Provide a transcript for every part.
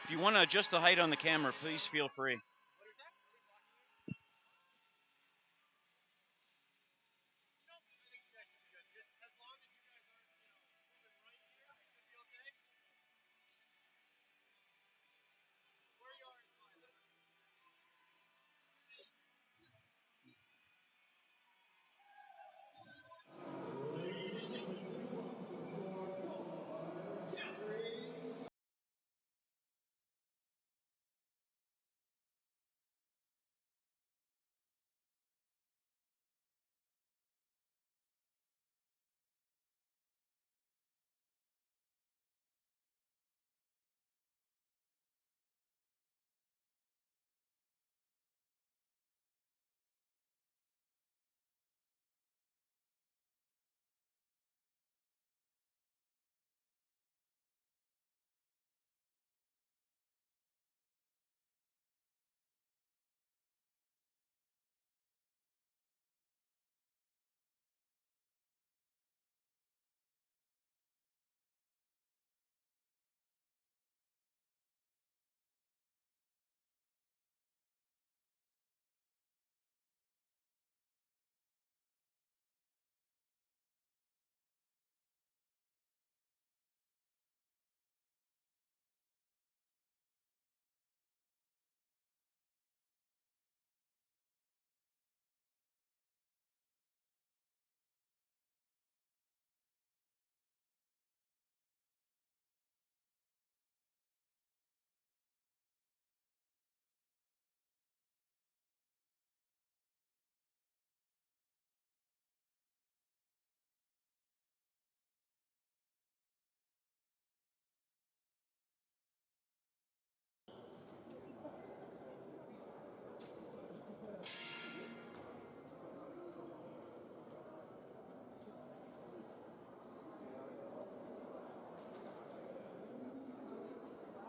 If you want to adjust the height on the camera, please feel free.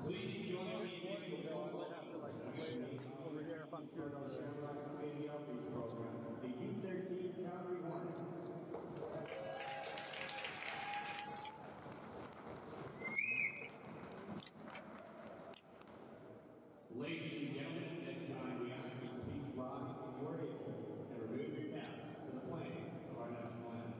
Please join me in over here if I'm sure the Shamrocks Community Outreach Program, the U13 Calgary Hornets. Ladies and gentlemen, at this time we ask you to please rise if you are able and remove your caps for the playing of our national anthem.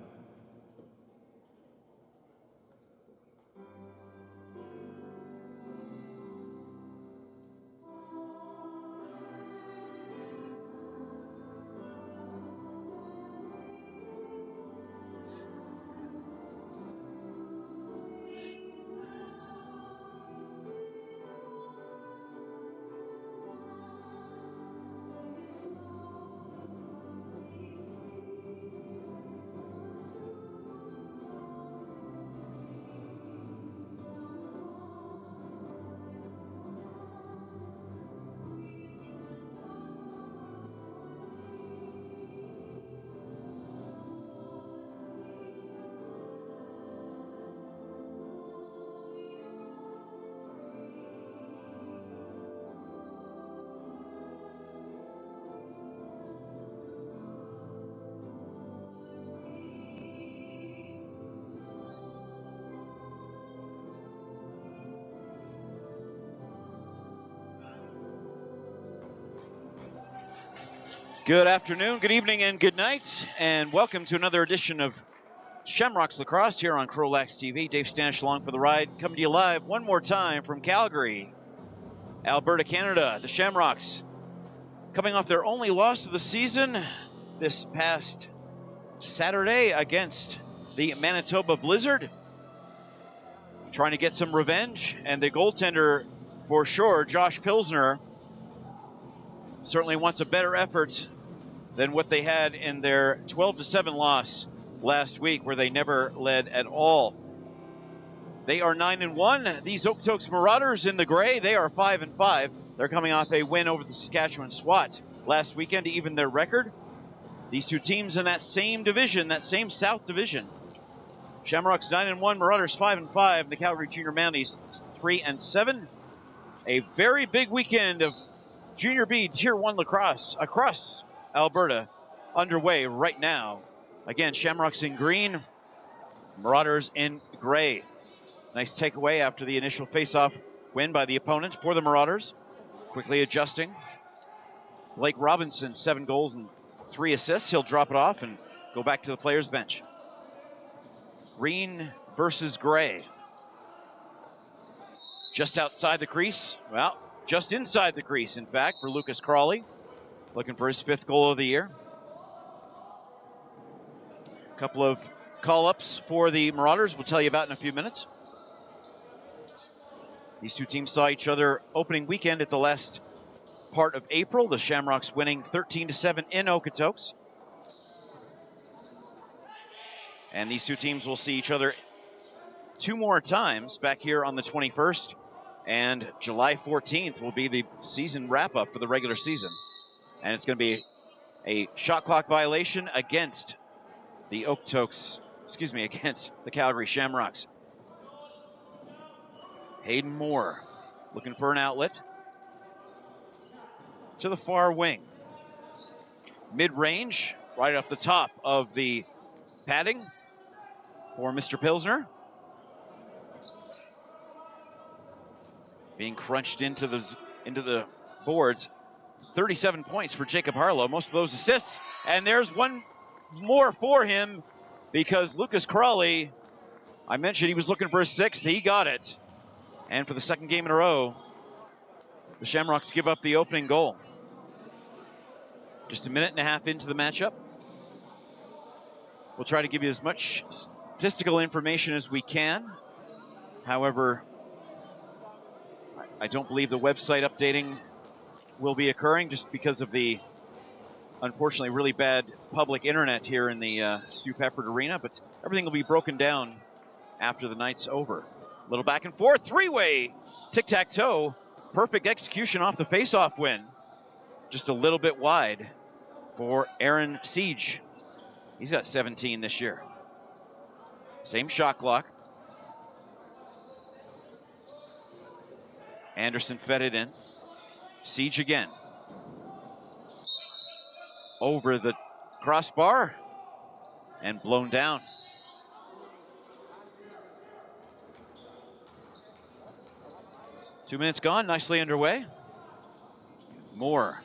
Good afternoon, good evening, and good night, and welcome to another edition of Shamrocks Lacrosse here on CROW LAX TV. Dave Stanish along for the ride, coming to you live one more time from Calgary, Alberta, Canada. The Shamrocks coming off their only loss of the season this past Saturday against the Manitoba Blizzard. Trying to get some revenge, and the goaltender for sure, Josh Pilsner, certainly wants a better effort than what they had in their 12-7 loss last week, where they never led at all. They are 9-1. These Okotoks Marauders in the gray, they are 5-5. They're coming off a win over the Saskatchewan SWAT last weekend to even their record. These two teams in that same division, that same South Division. Shamrocks 9-1, Marauders 5-5. The Calgary Junior Mounties 3-7. A very big weekend of Junior B Tier 1 lacrosse across Alberta underway right now. Again, Shamrocks in green, Marauders in gray. Nice takeaway after the initial face-off win by the opponent for the Marauders. Quickly adjusting. Blake Robinson, 7 goals and 3 assists. He'll drop it off and go back to the players' bench. Green versus gray. Just outside the crease. Well, just inside the crease, in fact, for Lucas Crawley. Looking for his 5th goal of the year. A couple of call-ups for the Marauders we'll tell you about in a few minutes. These two teams saw each other opening weekend at the last part of April. The Shamrocks winning 13-7 in Okotoks. And these two teams will see each other 2 more times back here on the 21st. And July 14th will be the season wrap-up for the regular season. And it's going to be a shot clock violation against the against the Calgary Shamrocks. Hayden Moore looking for an outlet to the far wing. Mid-range, right off the top of the padding for Mr. Pilsner. Being crunched into the boards. 37 points for Jacob Harlow, most of those assists. And there's one more for him because Lucas Crawley, I mentioned he was looking for a 6th. He got it. And for the 2nd game in a row, the Shamrocks give up the opening goal. Just a minute and a half into the matchup. We'll try to give you as much statistical information as we can. However, I don't believe the website updating will be occurring just because of the, unfortunately, really bad public internet here in the Stu Peppard Arena, but everything will be broken down after the night's over. A little back and forth, 3-way tic-tac-toe. Perfect execution off the face-off win. Just a little bit wide for Aaron Siege. He's got 17 this year. Same shot clock. Anderson fed it in. Siege again. Over the crossbar and blown down. Two minutes gone, nicely underway. Moore.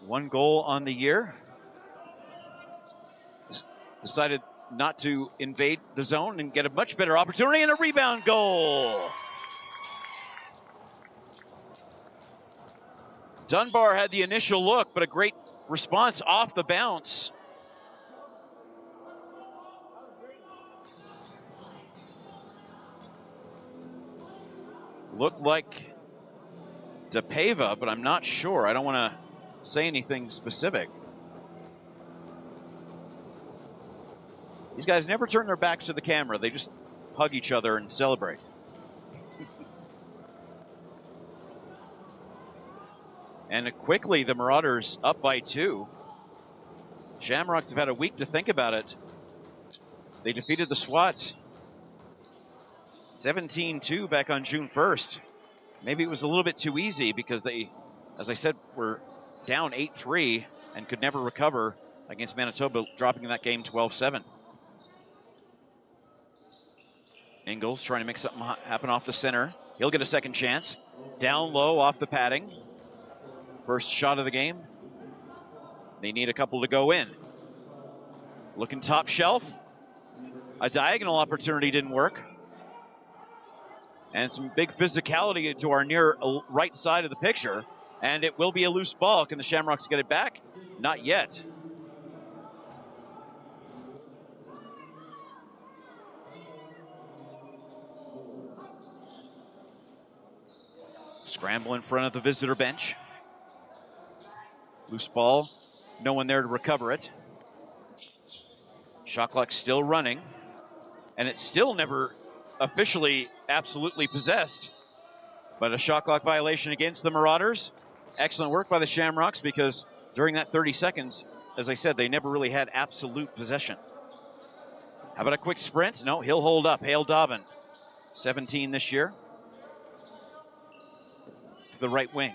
1 goal on the year. Decided not to invade the zone and get a much better opportunity and a rebound goal. Dunbar had the initial look, but a great response off the bounce. Looked like DePaiva, but I'm not sure. I don't want to say anything specific. These guys never turn their backs to the camera. They just hug each other and celebrate. And quickly, the Marauders up by 2. Shamrocks have had a week to think about it. They defeated the Swats 17-2 back on June 1st. Maybe it was a little bit too easy because they, as I said, were down 8-3 and could never recover against Manitoba, dropping that game 12-7. Ingles trying to make something happen off the center. He'll get a second chance. Down low off the padding. First shot of the game. They need a couple to go in. Looking top shelf. A diagonal opportunity didn't work. And some big physicality to our near right side of the picture. And it will be a loose ball. Can the Shamrocks get it back? Not yet. Scramble in front of the visitor bench. Loose ball, no one there to recover it. Shot clock still running, and it's still never officially absolutely possessed, but a shot clock violation against the Marauders. Excellent work by the Shamrocks because during that 30 seconds, as I said, they never really had absolute possession. How about a quick sprint? No, he'll hold up. Hale Dobbin, 17 this year. To the right wing.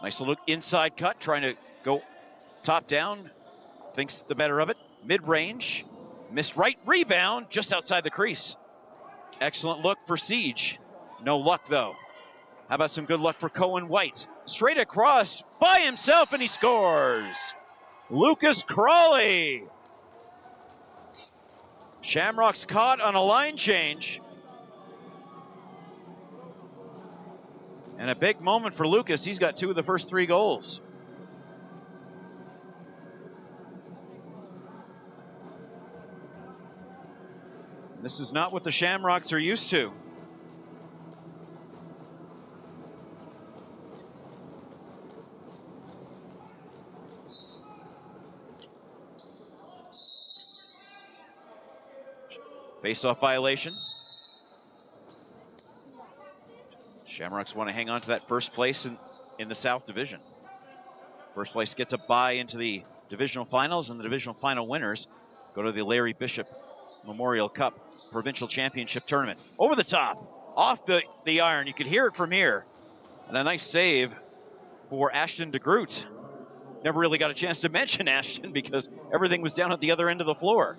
Nice little inside cut, trying to go top down. Thinks the better of it. Mid-range. Missed right rebound just outside the crease. Excellent look for Siege. No luck, though. How about some good luck for Cohen White? Straight across by himself, and he scores. Lucas Crawley. Shamrocks caught on a line change. And a big moment for Lucas. He's got 2 of the first 3 goals. This is not what the Shamrocks are used to. Face-off violation. Shamrocks want to hang on to that first place in the South Division. First place gets a bye into the divisional finals, and the divisional final winners go to the Larry Bishop Memorial Cup Provincial Championship Tournament. Over the top, off the iron. You could hear it from here. And a nice save for Ashton DeGroot. Never really got a chance to mention Ashton because everything was down at the other end of the floor.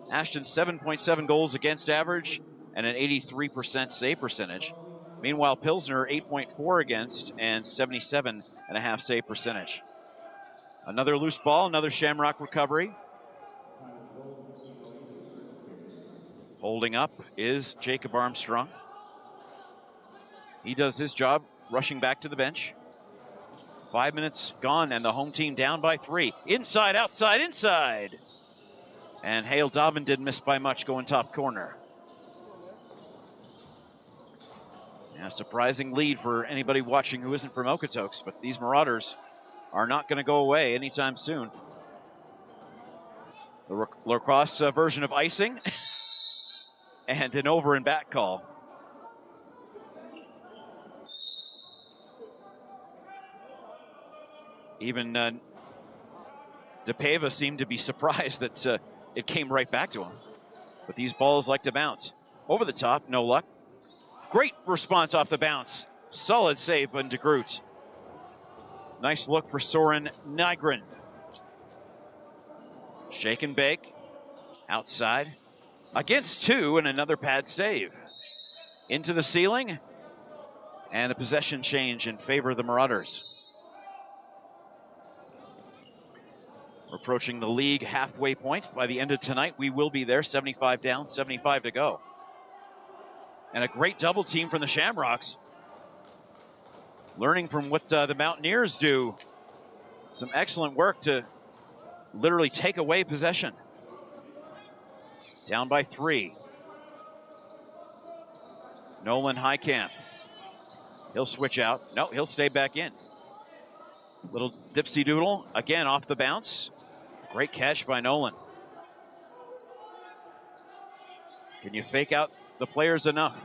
Ashton 7.7 goals against average and an 83% save percentage. Meanwhile, Pilsner 8.4 against and 77.5 save percentage. Another loose ball, another Shamrock recovery. Holding up is Jacob Armstrong. He does his job, rushing back to the bench. 5 minutes gone, and the home team down by 3. Inside, outside, inside. And Hale Dobbin didn't miss by much going top corner. Yeah, surprising lead for anybody watching who isn't from Okotoks, but these Marauders are not going to go away anytime soon. The lacrosse version of icing and an over and back call. Even DePaiva seemed to be surprised that it came right back to him. But these balls like to bounce. Over the top, no luck. Great response off the bounce. Solid save by DeGroot. Nice look for Soren Nygren. Shake and bake. Outside. Against 2 and another pad save. Into the ceiling. And a possession change in favor of the Marauders. We're approaching the league halfway point. By the end of tonight, we will be there. 75 down, 75 to go. And a great double team from the Shamrocks. Learning from what the Mountaineers do. Some excellent work to literally take away possession. Down by 3. Nolan Highcamp. He'll switch out. No, he'll stay back in. Little dipsy doodle. Again, off the bounce. Great catch by Nolan. Can you fake out the players enough?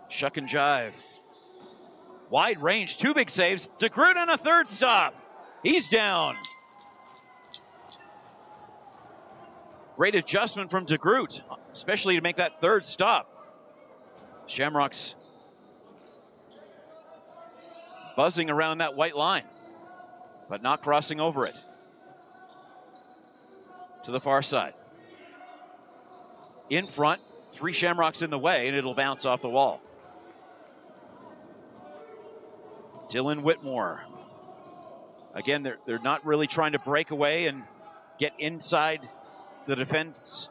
Shuck and jive. Wide range, 2 big saves. DeGroot on a 3rd stop. He's down. Great adjustment from DeGroot, especially to make that 3rd stop. Shamrocks buzzing around that white line, but not crossing over it. To the far side. In front, 3 Shamrocks in the way, and it'll bounce off the wall. Dylan Whitmore. Again, they're not really trying to break away and get inside the defense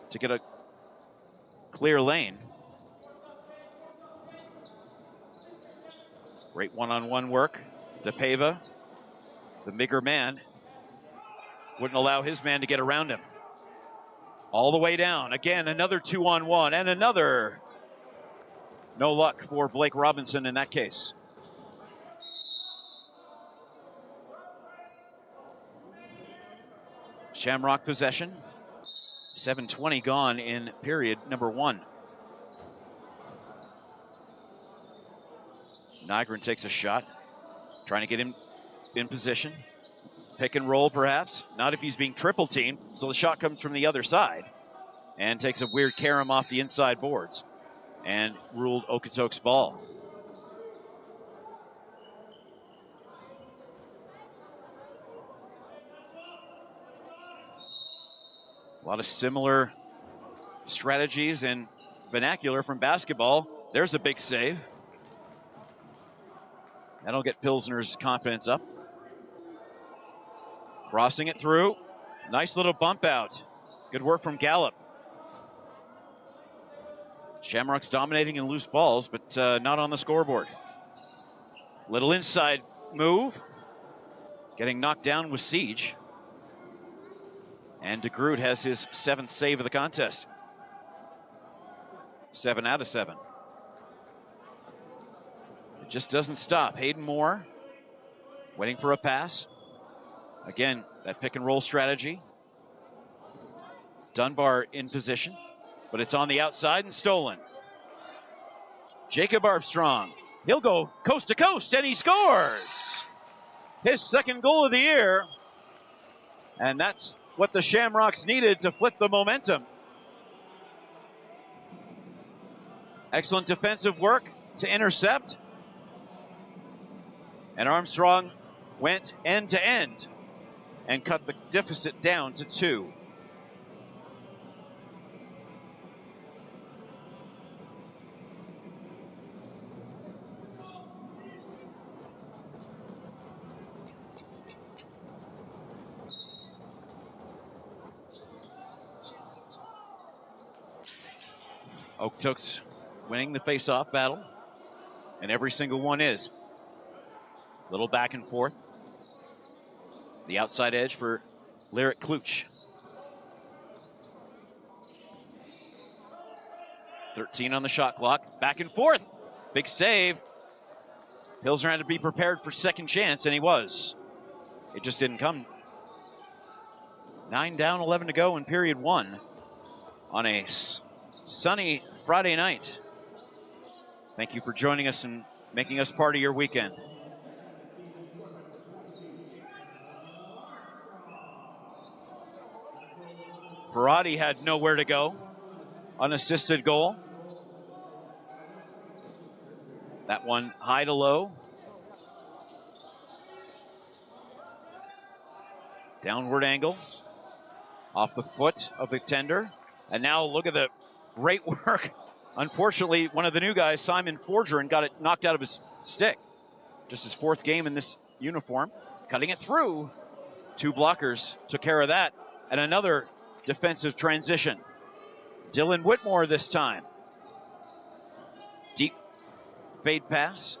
to get a clear lane. Great one-on-one work. DePaiva, the bigger man, wouldn't allow his man to get around him. All the way down. Again, another 2-on-1 and another. No luck for Blake Robinson in that case. Shamrock possession. 7:20 gone in period number 1. Nygren takes a shot, trying to get him in position. Pick and roll, perhaps. Not if he's being triple teamed. So the shot comes from the other side and takes a weird carom off the inside boards and ruled Okotoks ball. A lot of similar strategies and vernacular from basketball. There's a big save. That'll get Pilsner's confidence up. Crossing it through. Nice little bump out. Good work from Gallup. Shamrocks dominating in loose balls, but not on the scoreboard. Little inside move. Getting knocked down with Siege. And DeGroot has his 7th save of the contest. 7 out of 7. It just doesn't stop. Hayden Moore waiting for a pass. Again, that pick and roll strategy. Dunbar in position, but it's on the outside and stolen. Jacob Armstrong, he'll go coast to coast, and he scores! His 2nd goal of the year, and that's what the Shamrocks needed to flip the momentum. Excellent defensive work to intercept, and Armstrong went end to end and cut the deficit down to 2. Okotoks winning the face-off battle, and every single one is. Little back and forth. The outside edge for Lyric Kluch. 13 on the shot clock. Back and forth. Big save. Pilsner had to be prepared for second chance, and he was. It just didn't come. 9 down, 11 to go in period 1 on a sunny Friday night. Thank you for joining us and making us part of your weekend. Ferrati had nowhere to go. Unassisted goal. That one high to low. Downward angle. Off the foot of the tender. And now look at the great work. Unfortunately, one of the new guys, Simon Forgeron, got it knocked out of his stick. Just his 4th game in this uniform. Cutting it through. 2 blockers took care of that. And another defensive transition. Dylan Whitmore this time. Deep fade pass.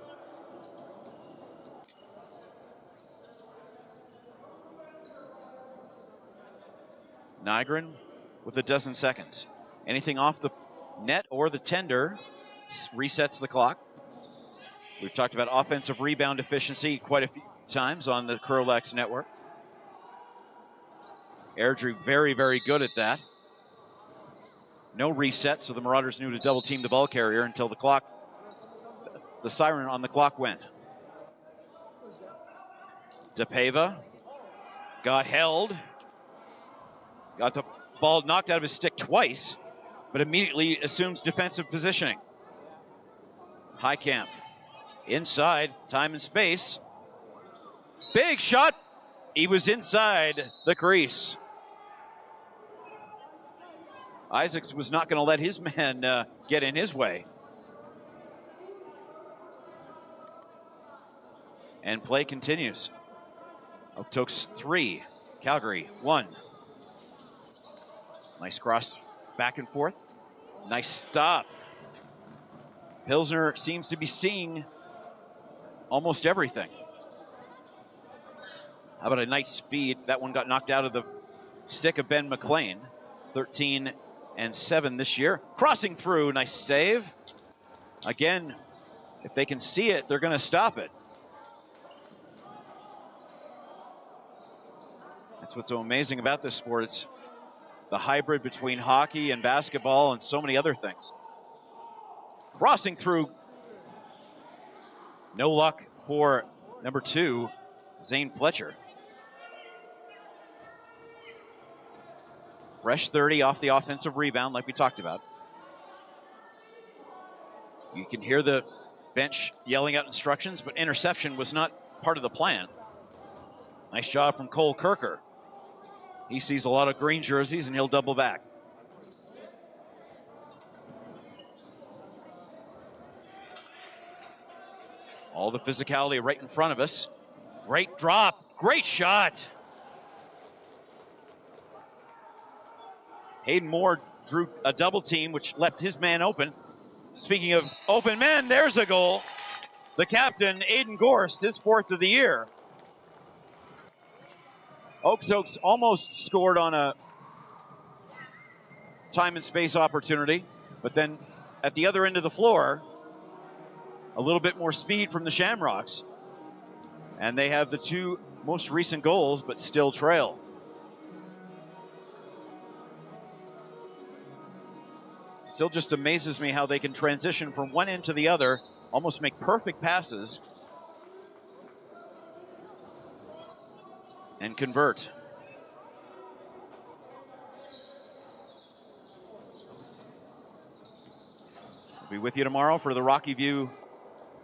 Nygren with 12 seconds. Anything off the net or the tender resets the clock. We've talked about offensive rebound efficiency quite a few times on the CROW LAX network. Airdrie very, very good at that. No reset, so the Marauders knew to double team the ball carrier until the siren on the clock went. DePaiva got held. Got the ball knocked out of his stick twice, but immediately assumes defensive positioning. Highcamp inside, time and space. Big shot. He was inside the crease. Isaacs was not going to let his man get in his way. And play continues. Okotoks 3, Calgary 1. Nice cross back and forth. Nice stop. Pilsner seems to be seeing almost everything. How about a nice feed? That one got knocked out of the stick of Ben McLean. 13 and 7 this year. Crossing through, nice save. Again, if they can see it, they're going to stop it. That's what's so amazing about this sport. It's the hybrid between hockey and basketball and so many other things. Crossing through. No luck for number 2, Zane Fletcher. Fresh 30 off the offensive rebound like we talked about. You can hear the bench yelling out instructions, but interception was not part of the plan. Nice job from Cole Kirker. He sees a lot of green jerseys and he'll double back. All the physicality right in front of us. Great drop, great shot. Hayden Moore drew a double team, which left his man open. Speaking of open men, there's a goal. The captain, Aiden Gorst, his 4th of the year. Okotoks almost scored on a time and space opportunity, but then at the other end of the floor, a little bit more speed from the Shamrocks. And they have the 2 most recent goals, but still trail. Still just amazes me how they can transition from one end to the other, almost make perfect passes, and convert. We'll be with you tomorrow for the Rocky View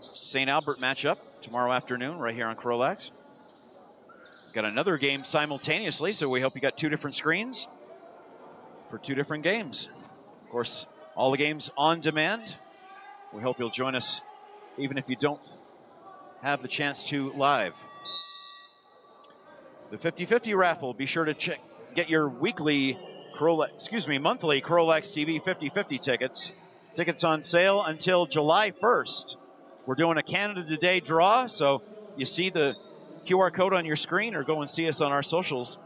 St. Albert matchup tomorrow afternoon right here on CROW LAX. Got another game simultaneously, so we hope you got 2 different screens for 2 different games. Of course, all the games on demand. We hope you'll join us even if you don't have the chance to live. The 50-50 raffle, be sure to get your monthly CROW LAX TV 50-50 tickets. Tickets on sale until July 1st. We're doing a Canada Today draw, so you see the QR code on your screen or go and see us on our socials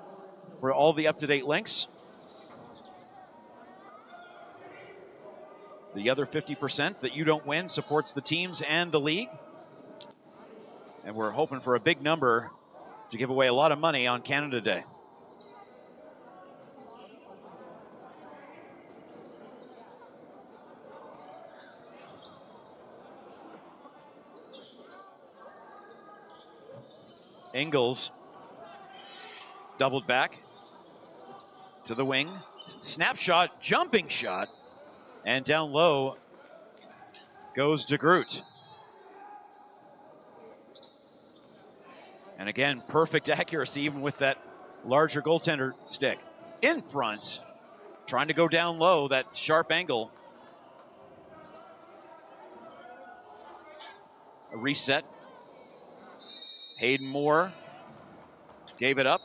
for all the up-to-date links. The other 50% that you don't win supports the teams and the league. And we're hoping for a big number to give away a lot of money on Canada Day. Ingles doubled back to the wing. Snapshot, jumping shot. And down low goes DeGroot. And again, perfect accuracy even with that larger goaltender stick. In front, trying to go down low, that sharp angle. A reset. Hayden Moore gave it up.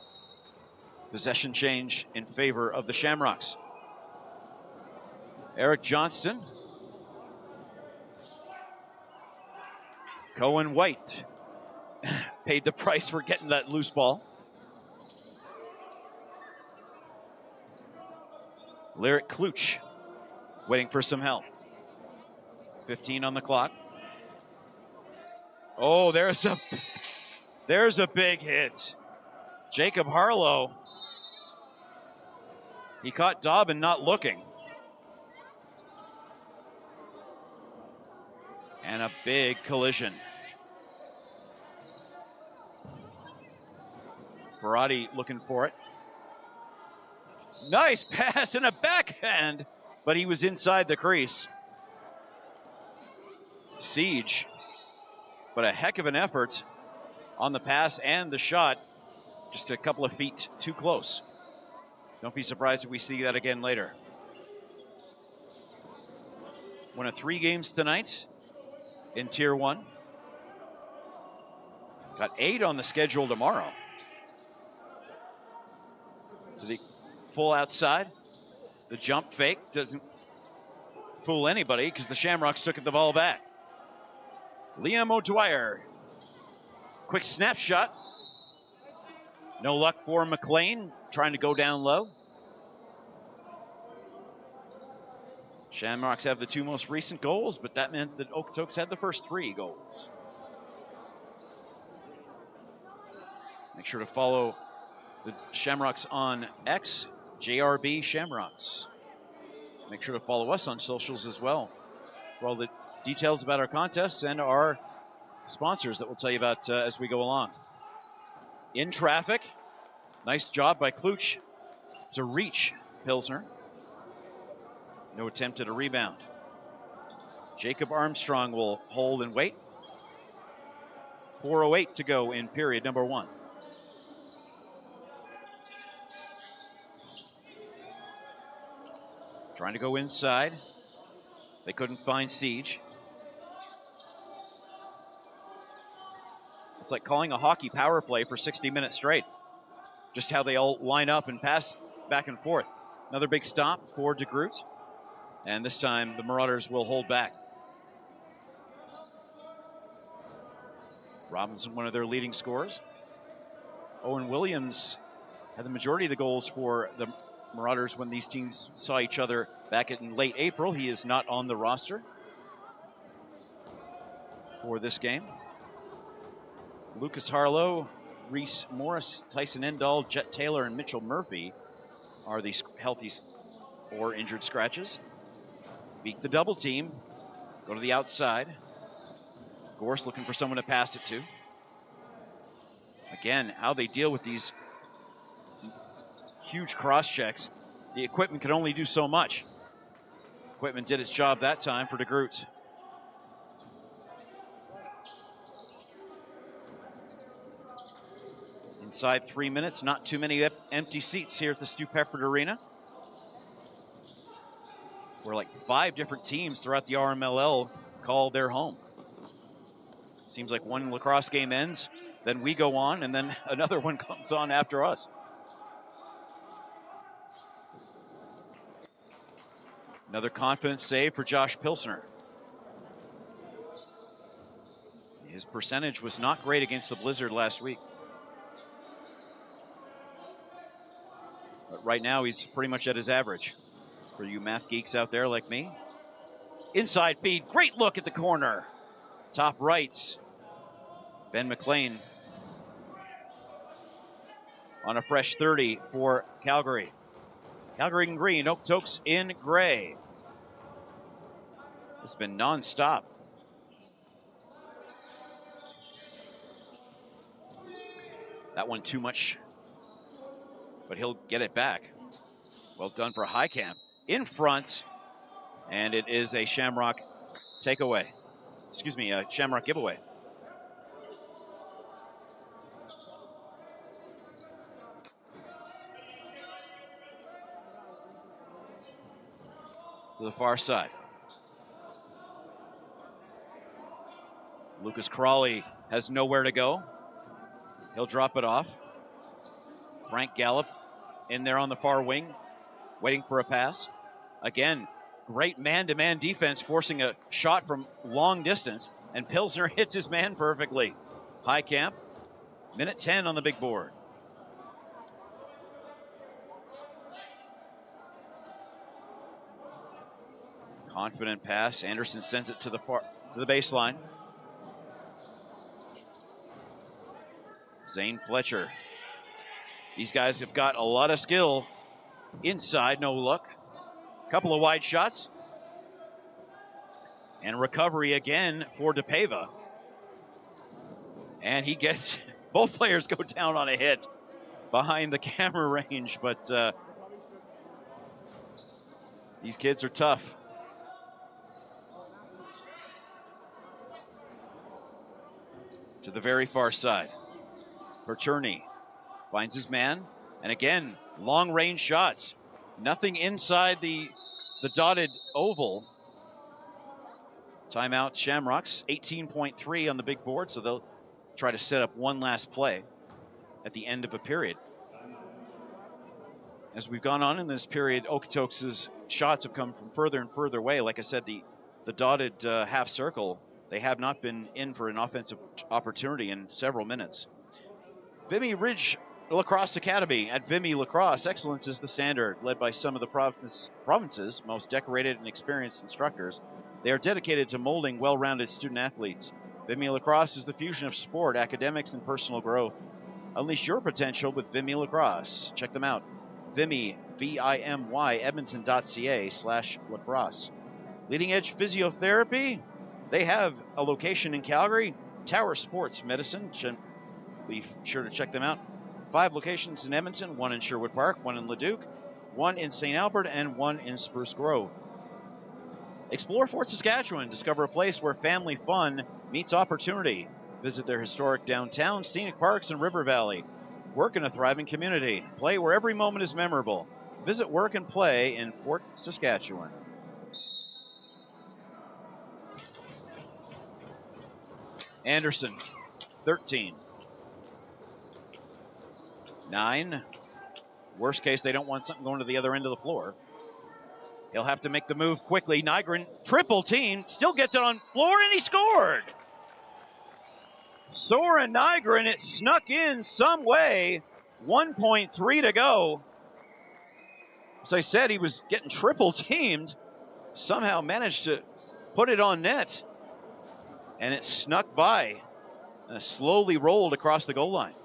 Possession change in favor of the Shamrocks. Eric Johnston. Cohen White paid the price for getting that loose ball. Lyric Kluch waiting for some help. 15 on the clock. Oh, there's a big hit. Jacob Harlow. He caught Dobbin not looking. And a big collision. Verratti looking for it. Nice pass and a backhand, but he was inside the crease. Siege, but a heck of an effort on the pass and the shot, just a couple of feet too close. Don't be surprised if we see that again later. One of 3 games tonight in Tier 1. Got 8 on the schedule tomorrow. To the full outside. The jump fake doesn't fool anybody because the Shamrocks took the ball back. Liam O'Dwyer. Quick snapshot. No luck for McLean, trying to go down low. Shamrocks have the 2 most recent goals, but that meant that Okotoks had the first 3 goals. Make sure to follow the Shamrocks on X, JRB Shamrocks. Make sure to follow us on socials as well for all the details about our contests and our sponsors that we'll tell you about as we go along. In traffic, nice job by Kluch to reach Pilsner. No attempt at a rebound. Jacob Armstrong will hold and wait. 4:08 to go in period number 1. Trying to go inside. They couldn't find Siege. It's like calling a hockey power play for 60 minutes straight. Just how they all line up and pass back and forth. Another big stop for DeGroot. And this time the Marauders will hold back. Robinson, one of their leading scorers. Owen Williams had the majority of the goals for the Marauders when these teams saw each other back in late April. He is not on the roster for this game. Lucas Harlow, Reese Morris, Tyson Endall, Jet Taylor, and Mitchell Murphy are the healthy or injured scratches. Beat the double team. Go to the outside. Gorse looking for someone to pass it to. Again, how they deal with these huge cross checks. The equipment can only do so much. Equipment did its job that time for DeGroot. Inside 3 minutes, not too many empty seats here at the Stu Peppered Arena. Where like 5 different teams throughout the RMLL call their home. Seems like one lacrosse game ends, then we go on, and then another one comes on after us. Another confident save for Josh Pilsner. His percentage was not great against the Blizzard last week. But right now, he's pretty much at his average. For you math geeks out there like me. Inside feed, great look at the corner. Top right, Ben McLean on a fresh 30 for Calgary. Calgary in green, Okotoks in gray. It's been non-stop. That one too much, but he'll get it back. Well done for Highcamp. In front, and it is a Shamrock takeaway. Excuse me, a Shamrock giveaway. To the far side. Lucas Crawley has nowhere to go. He'll drop it off. Frank Gallup in there on the far wing, waiting for a pass. Again, great man-to-man defense, forcing a shot from long distance, and Pilsner hits his man perfectly. Highcamp, minute 10 on the big board. Confident pass. Anderson sends it to the baseline. Zane Fletcher. These guys have got a lot of skill. Inside, no look. Couple of wide shots. And recovery again for DePaiva. And he gets, both players go down on a hit behind the camera range, but these kids are tough. To the very far side. Perturney finds his man, and again, long range shots. Nothing inside the dotted oval. Timeout Shamrocks, 18.3 on the big board, so they'll try to set up one last play at the end of a period. As we've gone on in this period, Okotoks' shots have come from further and further away. Like I said, the dotted half circle, they have not been in for an offensive opportunity in several minutes. Vimy Ridge Lacrosse Academy. At Vimy Lacrosse, excellence is the standard, led by some of the province's most decorated and experienced instructors. They are dedicated to molding well-rounded student athletes. Vimy Lacrosse is the fusion of sport, academics, and personal growth. Unleash your potential with Vimy Lacrosse. Check them out. Vimy, V-I-M-Y, edmonton.ca/lacrosse. Leading Edge Physiotherapy. They have a location in Calgary. Tower Sports Medicine. Be sure to check them out. 5 locations in Edmonton, 1 in Sherwood Park, 1 in Leduc, 1 in St. Albert, and 1 in Spruce Grove. Explore Fort Saskatchewan. Discover a place where family fun meets opportunity. Visit their historic downtown, scenic parks, and river valley. Work in a thriving community. Play where every moment is memorable. Visit, work, and play in Fort Saskatchewan. Anderson 13. 9. Worst case, they don't want something going to the other end of the floor. He'll have to make the move quickly. Nygren, triple team, still gets it on floor, and he scored. Soren Nygren, it snuck in some way. 1.3 to go. As I said, he was getting triple teamed. Somehow managed to put it on net. And it snuck by. And slowly rolled across the goal line.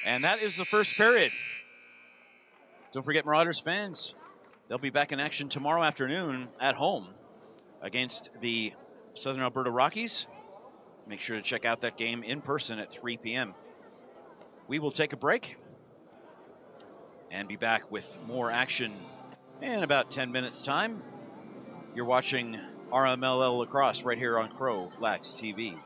And that is the first period. Don't forget, Marauders fans, they'll be back in action tomorrow afternoon at home against the Southern Alberta Rockies. Make sure to check out that game in person at 3 p.m. We will take a break and be back with more action in about 10 minutes' time. You're watching RMLL Lacrosse right here on CROW LAX TV.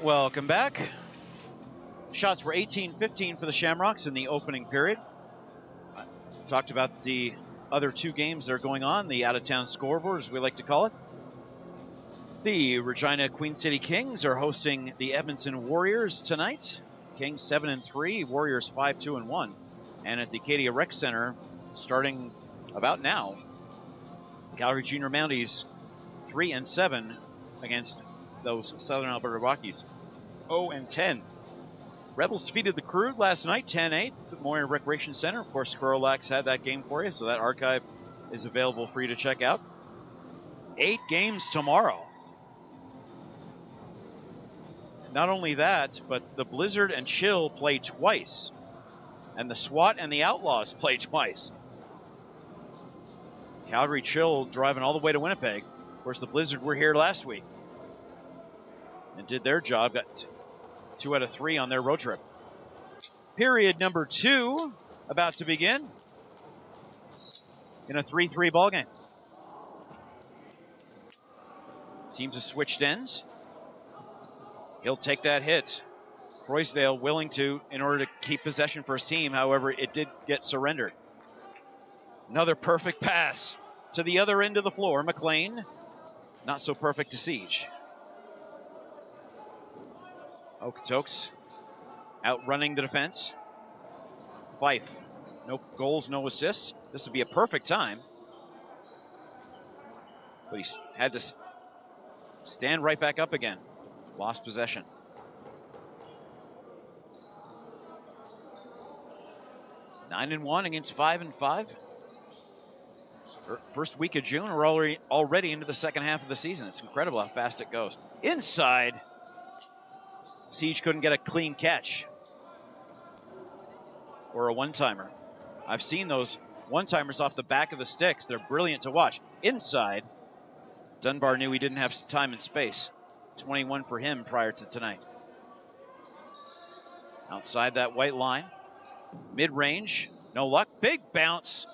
Welcome back. Shots were 18-15 for the Shamrocks in the opening period. I talked about the other two games that are going on, the out-of-town scoreboard, as we like to call it. The Regina Queen City Kings are hosting the Edmonton Warriors tonight. Kings 7-3, Warriors 5-2-1. And at the Acadia Rec Center, starting about now, Calgary Junior Mounties 3-7 against those Southern Alberta Rockies 0-10. Rebels defeated the CROW last night 10-8 at the Moyer Recreation Center. Of course, CROW LAX had that game for you, so that archive is available for you to check out. 8 games tomorrow. Not only that, but the Blizzard and Chill play twice. And the SWAT and the Outlaws play twice. Calgary Chill driving all the way to Winnipeg. Of course, the Blizzard were here last week and did their job. Got 2 out of 3 on their road trip. Period number 2 about to begin in a 3-3 ball game. Teams have switched ends. He'll take that hit. Croysdale willing to in order to keep possession for his team. However, it did get surrendered. Another perfect pass to the other end of the floor. McLean, not so perfect to Siege. Okotoks outrunning the defense. Fife, no goals, no assists. This would be a perfect time. But he had to stand right back up again. Lost possession. Nine and 1 against 5-5. First week of June, we're already into the second half of the season. It's incredible how fast it goes. Inside, Siege couldn't get a clean catch or a one-timer. I've seen those one-timers off the back of the sticks. They're brilliant to watch. Inside, Dunbar knew he didn't have time and space. 21 for him prior to tonight. Outside that white line, mid-range, no luck. Big bounce.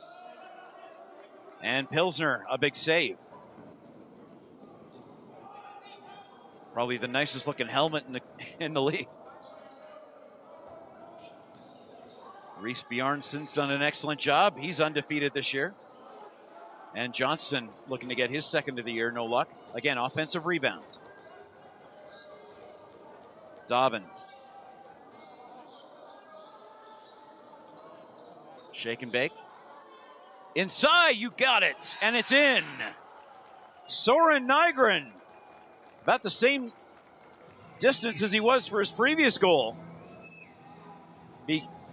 And Pilsner, a big save. Probably the nicest looking helmet in the league. Reese Bjarnsson's done an excellent job. He's undefeated this year. And Johnston looking to get his second of the year, no luck. Again, offensive rebounds. Dobbin. Shake and bake. Inside, you got it, and it's in. Soren Nygren, about the same distance as he was for his previous goal.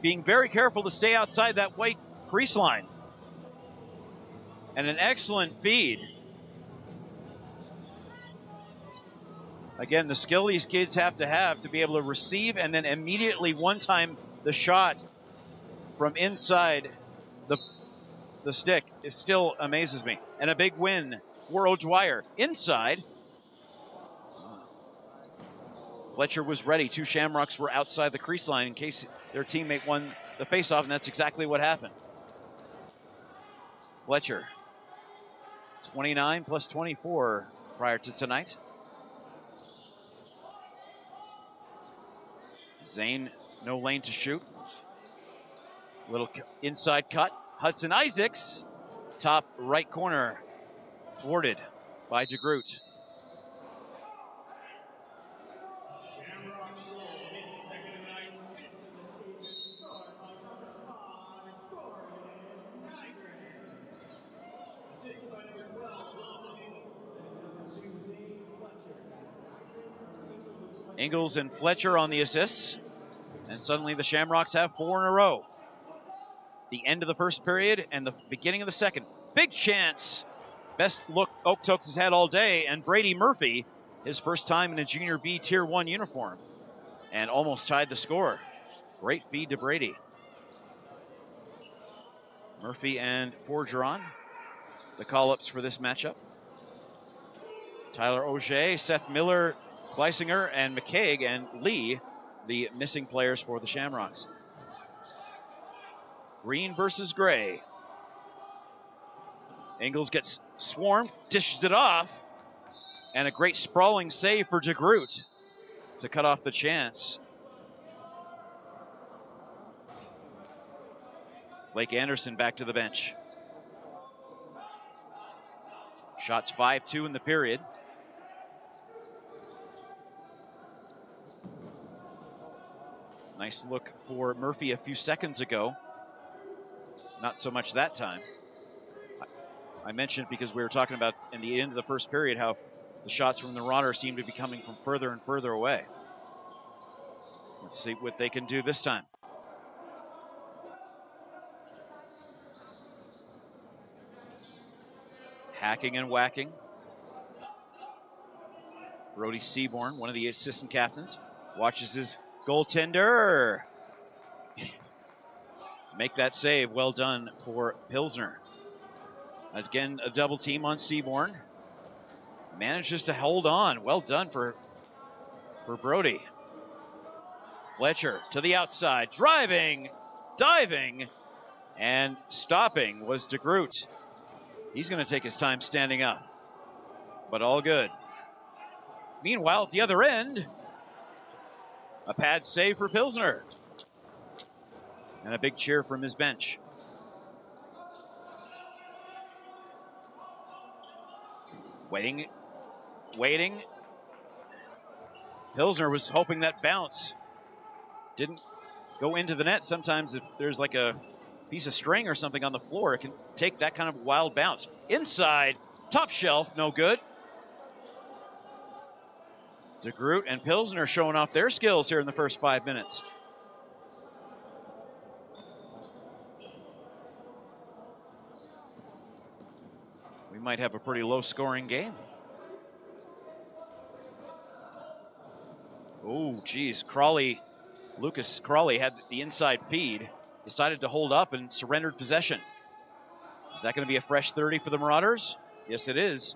Being very careful to stay outside that white crease line. And an excellent feed. Again, the skill these kids have to be able to receive and then immediately one-time the shot from inside the stick. It still amazes me. And a big win for O'Dwyer. Inside. Fletcher was ready. 2 Shamrocks were outside the crease line in case their teammate won the faceoff, and that's exactly what happened. Fletcher, 29 plus 24 prior to tonight. Zane, no lane to shoot. Little inside cut. Hudson Isaacs, top right corner, thwarted by DeGroot. Ingles and Fletcher on the assists. And suddenly the Shamrocks have 4 in a row. The end of the first period and the beginning of the second. Big chance. Best look Okotoks has had all day. And Brady Murphy, his first time in a Junior B Tier 1 uniform. And almost tied the score. Great feed to Brady. Murphy and Forgeron, the call-ups for this matchup. Tyler Auger, Seth Miller, Kleisinger, and McCaig, and Lee, the missing players for the Shamrocks. Green versus gray. Ingles gets swarmed, dishes it off, and a great sprawling save for DeGroot. to cut off the chance. Blake Anderson back to the bench. Shots 5-2 in the period. Nice look for Murphy a few seconds ago. Not so much that time. I mentioned, because we were talking about in the end of the first period, how the shots from the Marauders seem to be coming from further and further away. Let's see what they can do this time. Hacking and whacking. Brody Seaborn, one of the assistant captains, watches his goaltender make that save. Well done for Pilsner. Again, a double team on Seaborn. Manages to hold on. Well done for Brody. Fletcher to the outside, driving, diving, and stopping was DeGroot. He's going to take his time standing up, but all good. Meanwhile, at the other end, a pad save for Pilsner. And a big cheer from his bench. Waiting. Pilsner was hoping that bounce didn't go into the net. Sometimes if there's like a piece of string or something on the floor, it can take that kind of wild bounce. Inside, top shelf, no good. DeGroot and Pilsner showing off their skills here in the first 5 minutes. We might have a pretty low-scoring game. Oh, geez, Lucas Crawley had the inside feed, decided to hold up and surrendered possession. Is that going to be a fresh 30 for the Marauders? Yes, it is.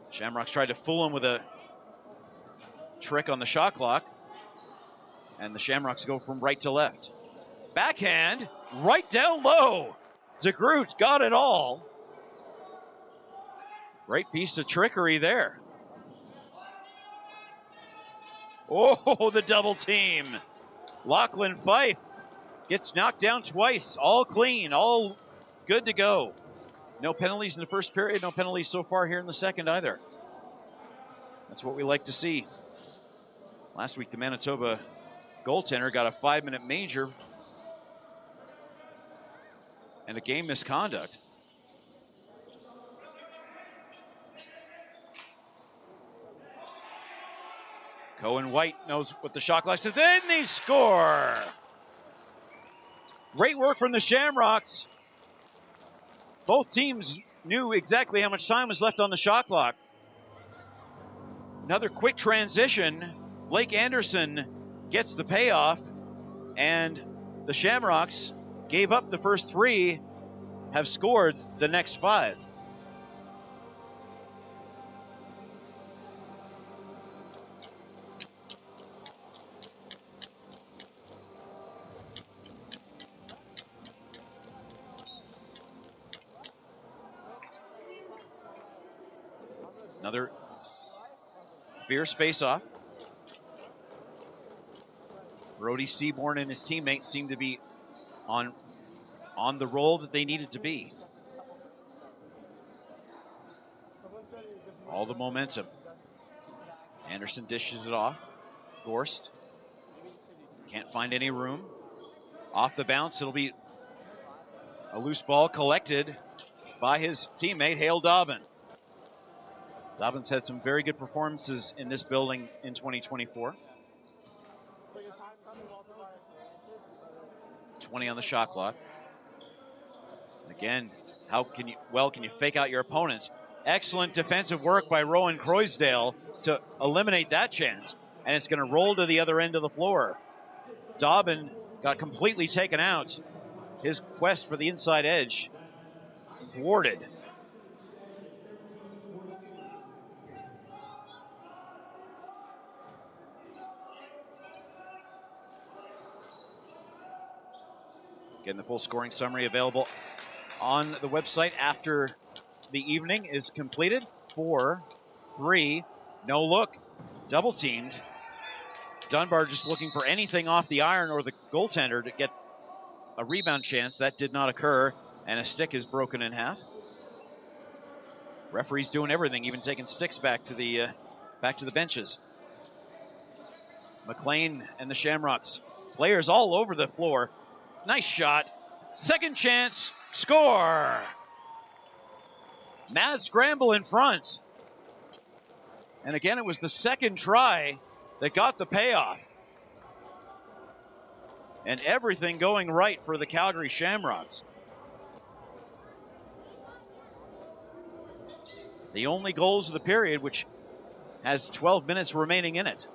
Shamrocks tried to fool him with a trick on the shot clock, and the Shamrocks go from right to left. Backhand, right down low. DeGroot got it all. Great piece of trickery there. Oh, the double team. Lachlan Fife gets knocked down twice. All clean, all good to go. No penalties in the first period, no penalties so far here in the second either. That's what we like to see. Last week, the Manitoba goaltender got a 5-minute major and a game misconduct. Cohen White knows what the shot clock says. Then they score. Great work from the Shamrocks. Both teams knew exactly how much time was left on the shot clock. Another quick transition. Blake Anderson gets the payoff, and the Shamrocks gave up the first 3, have scored the next 5. Another fierce face-off. Brody Seaborn and his teammates seem to be on the roll that they needed to be. All the momentum. Anderson dishes it off. Gorst can't find any room. Off the bounce, it'll be a loose ball collected by his teammate, Hale Dobbin. Dobbin's had some very good performances in this building in 2024. 20 on the shot clock. Again, how can you fake out your opponents? Excellent defensive work by Rowan Croysdale to eliminate that chance. And it's going to roll to the other end of the floor. Dobbin got completely taken out. His quest for the inside edge thwarted. Again, the full scoring summary available on the website after the evening is completed for 3. No look. Double teamed. Dunbar just looking for anything off the iron or the goaltender to get a rebound chance. That did not occur, and a stick is broken in half. Referee's doing everything, even taking sticks back to the benches. McLean and the Shamrocks. Players all over the floor. Nice shot. Second chance. Score. Maz scramble in front. And again, it was the second try that got the payoff. And everything going right for the Calgary Shamrocks. The only goals of the period, which has 12 minutes remaining in it.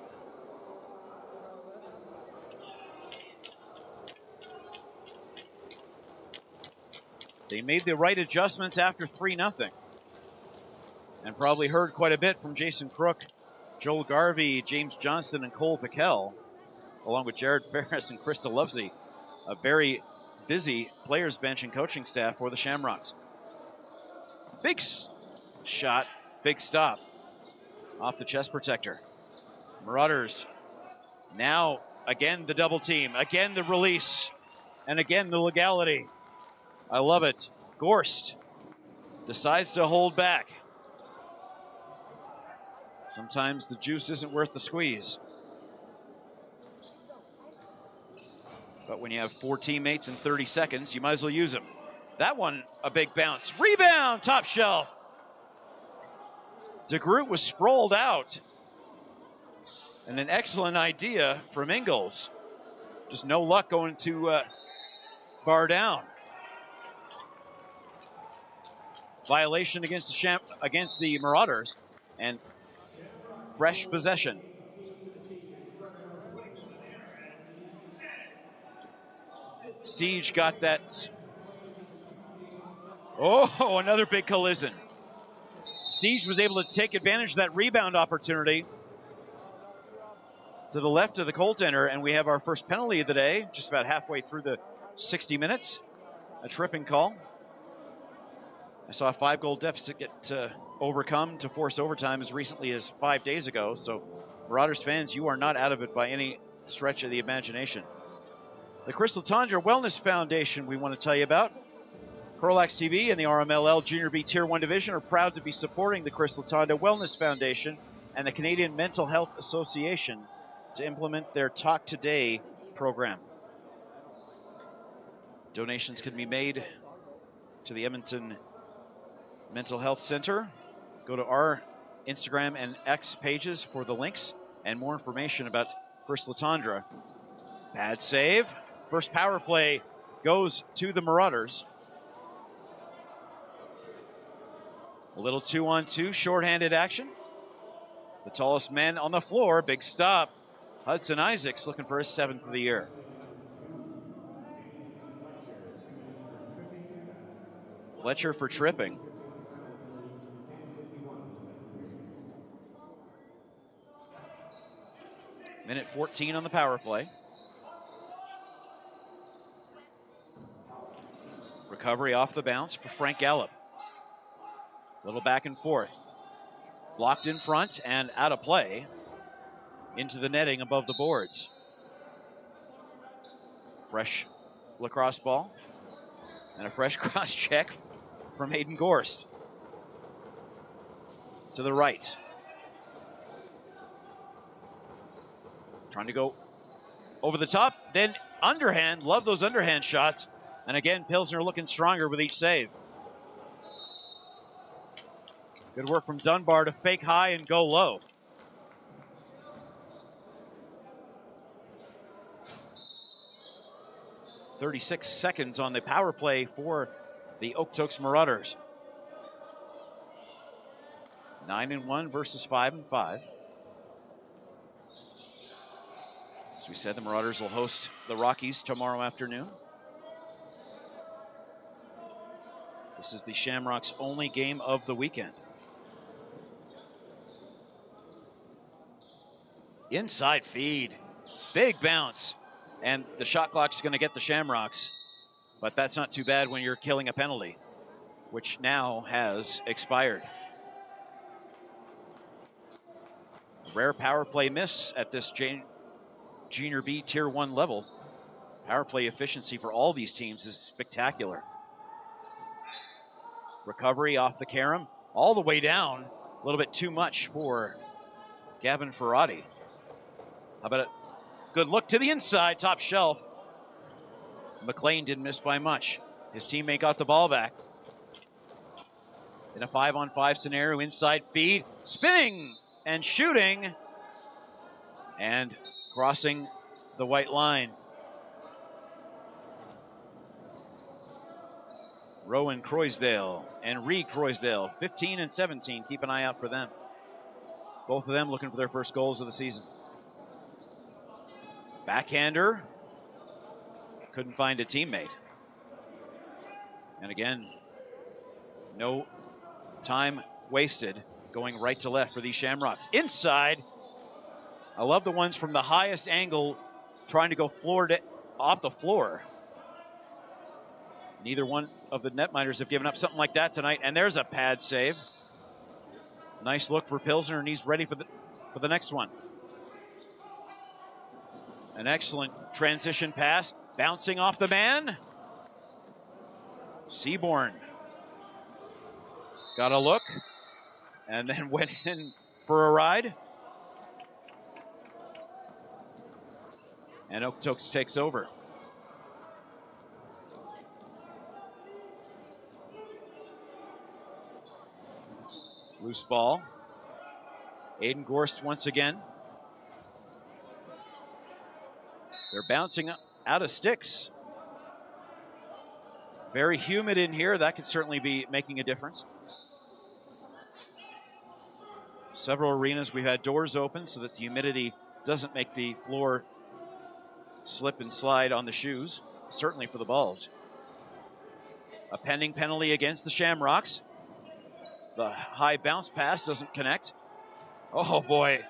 They made the right adjustments after 3-0. And probably heard quite a bit from Jason Crook, Joel Garvey, James Johnston, and Cole Piquel, along with Jared Ferris and Krista Lovesey. A very busy players bench and coaching staff for the Shamrocks. Big shot, big stop off the chest protector. Marauders now again the double team, again the release, and again the legality. I love it. Gorst decides to hold back. Sometimes the juice isn't worth the squeeze. But when you have 4 teammates in 30 seconds, you might as well use them. That one, a big bounce. Rebound, top shelf. DeGroot was sprawled out. And an excellent idea from Ingles. Just no luck going to bar down. Violation against the Marauders. And fresh possession. Siege got that. Oh, another big collision. Siege was able to take advantage of that rebound opportunity to the left of the goaltender, and we have our first penalty of the day, just about halfway through the 60 minutes. A tripping call. I saw a 5-goal deficit get overcome to force overtime as recently as 5 days ago. So, Marauders fans, you are not out of it by any stretch of the imagination. The Crystal Tundra Wellness Foundation we want to tell you about. CROW LAX TV and the RMLL Junior B Tier 1 Division are proud to be supporting the Crystal Tundra Wellness Foundation and the Canadian Mental Health Association to implement their Talk Today program. Donations can be made to the Edmonton Mental Health Center. Go to our Instagram and X pages for the links and more information about Crystal Tundra. Bad save. First power play goes to the Marauders. A little 2-on-2 shorthanded action. The tallest man on the floor, big stop. Hudson Isaacs looking for his 7th of the year. Fletcher for tripping. Minute 14 on the power play. Recovery off the bounce for Frank Gallup. Little back and forth. Blocked in front and out of play. Into the netting above the boards. Fresh lacrosse ball. And a fresh cross check from Hayden Gorst. To the right. Trying to go over the top, then underhand. Love those underhand shots. And again, Pilsner looking stronger with each save. Good work from Dunbar to fake high and go low. .36 seconds on the power play for the Okotoks Marauders. 9-1 versus 5-5. As we said, the Marauders will host the Rockies tomorrow afternoon. This is the Shamrocks' only game of the weekend. Inside feed. Big bounce. And the shot clock is going to get the Shamrocks. But that's not too bad when you're killing a penalty, which now has expired. Rare power play miss at this Junior B Tier 1 level. Power play efficiency for all these teams is spectacular. Recovery off the carom, all the way down. A little bit too much for Gavin Ferrati. How about a good look to the inside, top shelf. McLean didn't miss by much. His teammate got the ball back. In a 5-on-5 scenario, inside feed, spinning and shooting, and crossing the white line. Rowan Croysdale and Reed Croysdale, 15 and 17. Keep an eye out for them. Both of them looking for their first goals of the season. Backhander. Couldn't find a teammate. And again, no time wasted going right to left for these Shamrocks. Inside. I love the ones from the highest angle trying to go off the floor. Neither one of the netminders have given up something like that tonight. And there's a pad save. Nice look for Pilsner, and he's ready for the next one. An excellent transition pass, bouncing off the man. Seaborn got a look and then went in for a ride. And Okotoks takes over. Loose ball. Aiden Gorst once again. They're bouncing out of sticks. Very humid in here. That could certainly be making a difference. Several arenas we've had doors open so that the humidity doesn't make the floor slip and slide on the shoes, certainly for the balls. A pending penalty against the Shamrocks. The high bounce pass doesn't connect. Oh boy.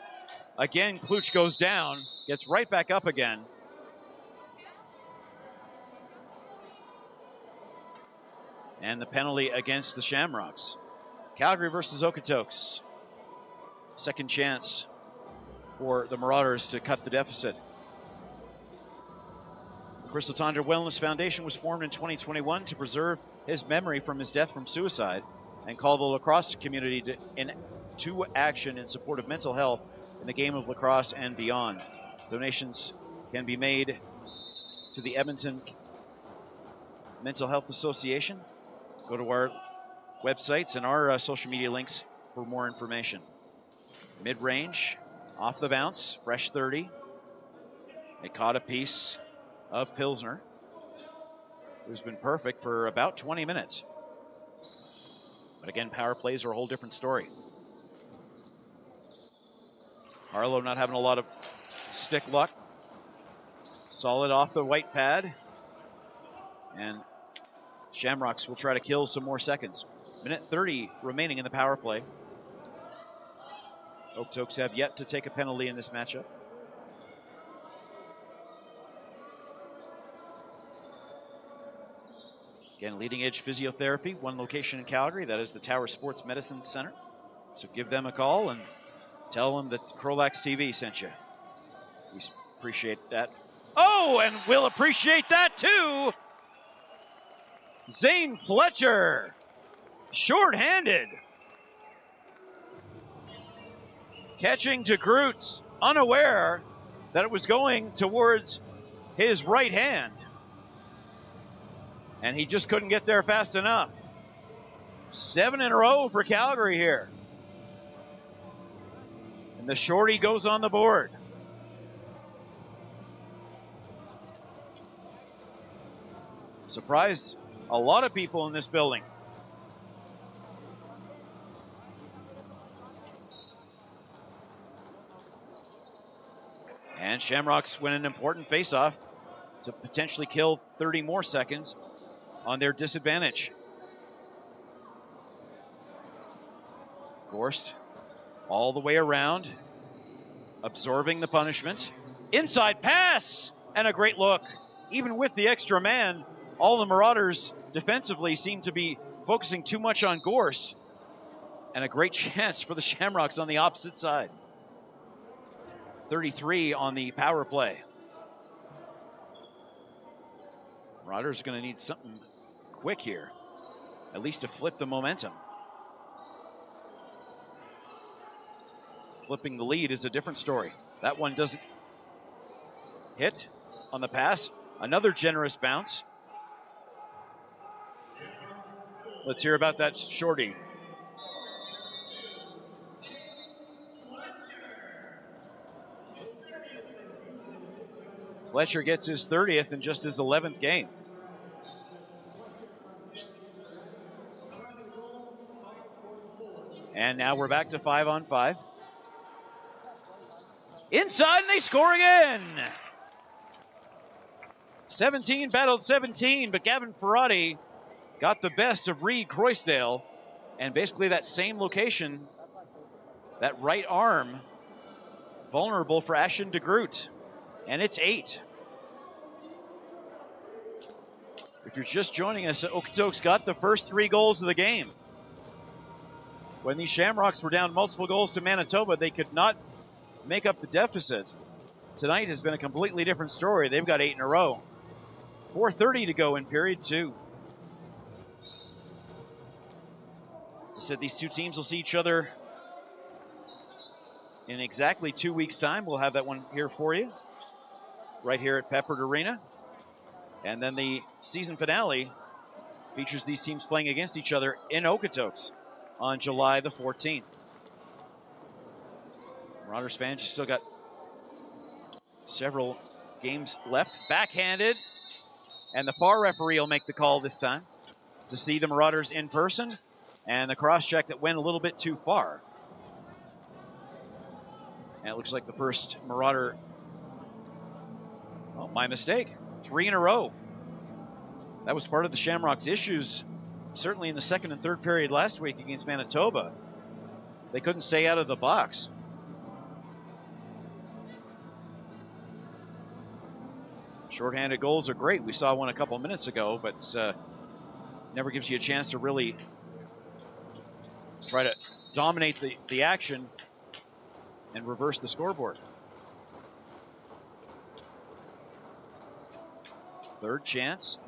Again, Kluch goes down, gets right back up again. And the penalty against the Shamrocks. Calgary versus Okotoks. Second chance for the Marauders to cut the deficit. The Crystal Tundra Wellness Foundation was formed in 2021 to preserve his memory from his death from suicide and call the lacrosse community to action in support of mental health in the game of lacrosse and beyond. Donations can be made to the Edmonton Mental Health Association. Go to our websites and our social media links for more information. Mid-range, off the bounce, fresh 30. They caught a piece of Pilsner, who's been perfect for about 20 minutes. But again, power plays are a whole different story. Harlow not having a lot of stick luck. Solid off the white pad. And Shamrocks will try to kill some more seconds. Minute 30 remaining in the power play. Okotoks have yet to take a penalty in this matchup. Again, leading edge physiotherapy, one location in Calgary. That is the Tower Sports Medicine Center. So give them a call and tell them that CROW LAX TV sent you. We appreciate that. Oh, and we'll appreciate that too. Zane Fletcher, short-handed. Catching to Kreutz, unaware that it was going towards his right hand. And he just couldn't get there fast enough. 7 in a row for Calgary here. And the shorty goes on the board. Surprised a lot of people in this building. And Shamrocks win an important face-off to potentially kill 30 more seconds on their disadvantage. Gorst all the way around, absorbing the punishment. Inside pass and a great look. Even with the extra man, all the Marauders defensively seem to be focusing too much on Gorst. And a great chance for the Shamrocks on the opposite side. 33 on the power play. Marauders are going to need something quick here, at least to flip the momentum. Flipping the lead is a different story. That one doesn't hit on the pass. Another generous bounce. Let's hear about that shorty. Fletcher gets his 30th in just his 11th game. And now we're back to 5-on-5. Inside, and they score again. 17 battled 17, but Gavin Ferrati got the best of Reed Croysdale. And basically that same location, that right arm, vulnerable for Ashton DeGroot. And it's 8. If you're just joining us, Okotoks got the first 3 goals of the game. When these Shamrocks were down multiple goals to Manitoba, they could not make up the deficit. Tonight has been a completely different story. They've got 8 in a row. 4:30 to go in period 2. As I said, these two teams will see each other in exactly 2 weeks' time. We'll have that one here for you, right here at Peppert Arena. And then the season finale features these teams playing against each other in Okotoks on July the 14th. Marauders fans, you still got several games left. Backhanded, and the far referee will make the call this time to see the Marauders in person, and the cross-check that went a little bit too far. And it looks like the first Marauder, oh, my mistake, 3 in a row. That was part of the Shamrocks' issues, certainly in the second and third period last week against Manitoba. They couldn't stay out of the box. Shorthanded goals are great. We saw one a couple minutes ago, but never gives you a chance to really try to dominate the action and reverse the scoreboard. Third chance.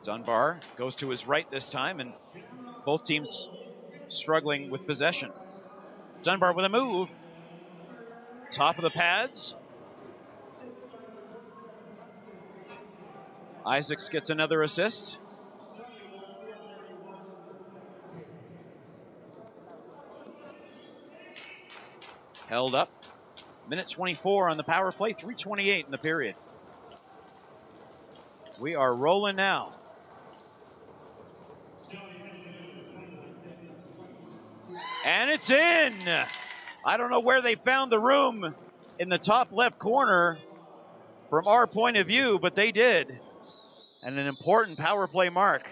Dunbar goes to his right this time, and both teams struggling with possession. Dunbar with a move. Top of the pads. Isaacs gets another assist. Held up. Minute 24 on the power play, 3:28 in the period. We are rolling now. And it's in. I don't know where they found the room in the top left corner from our point of view, but they did. And an important power play mark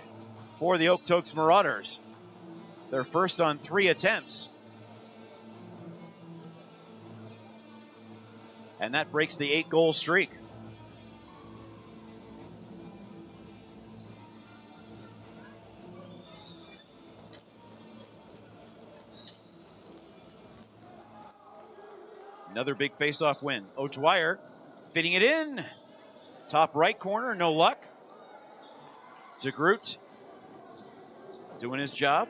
for the Okotoks Marauders. Their first on 3 attempts. And that breaks the 8-goal streak. Another big face-off win. O'Dwyer fitting it in. Top right corner, no luck. DeGroot doing his job.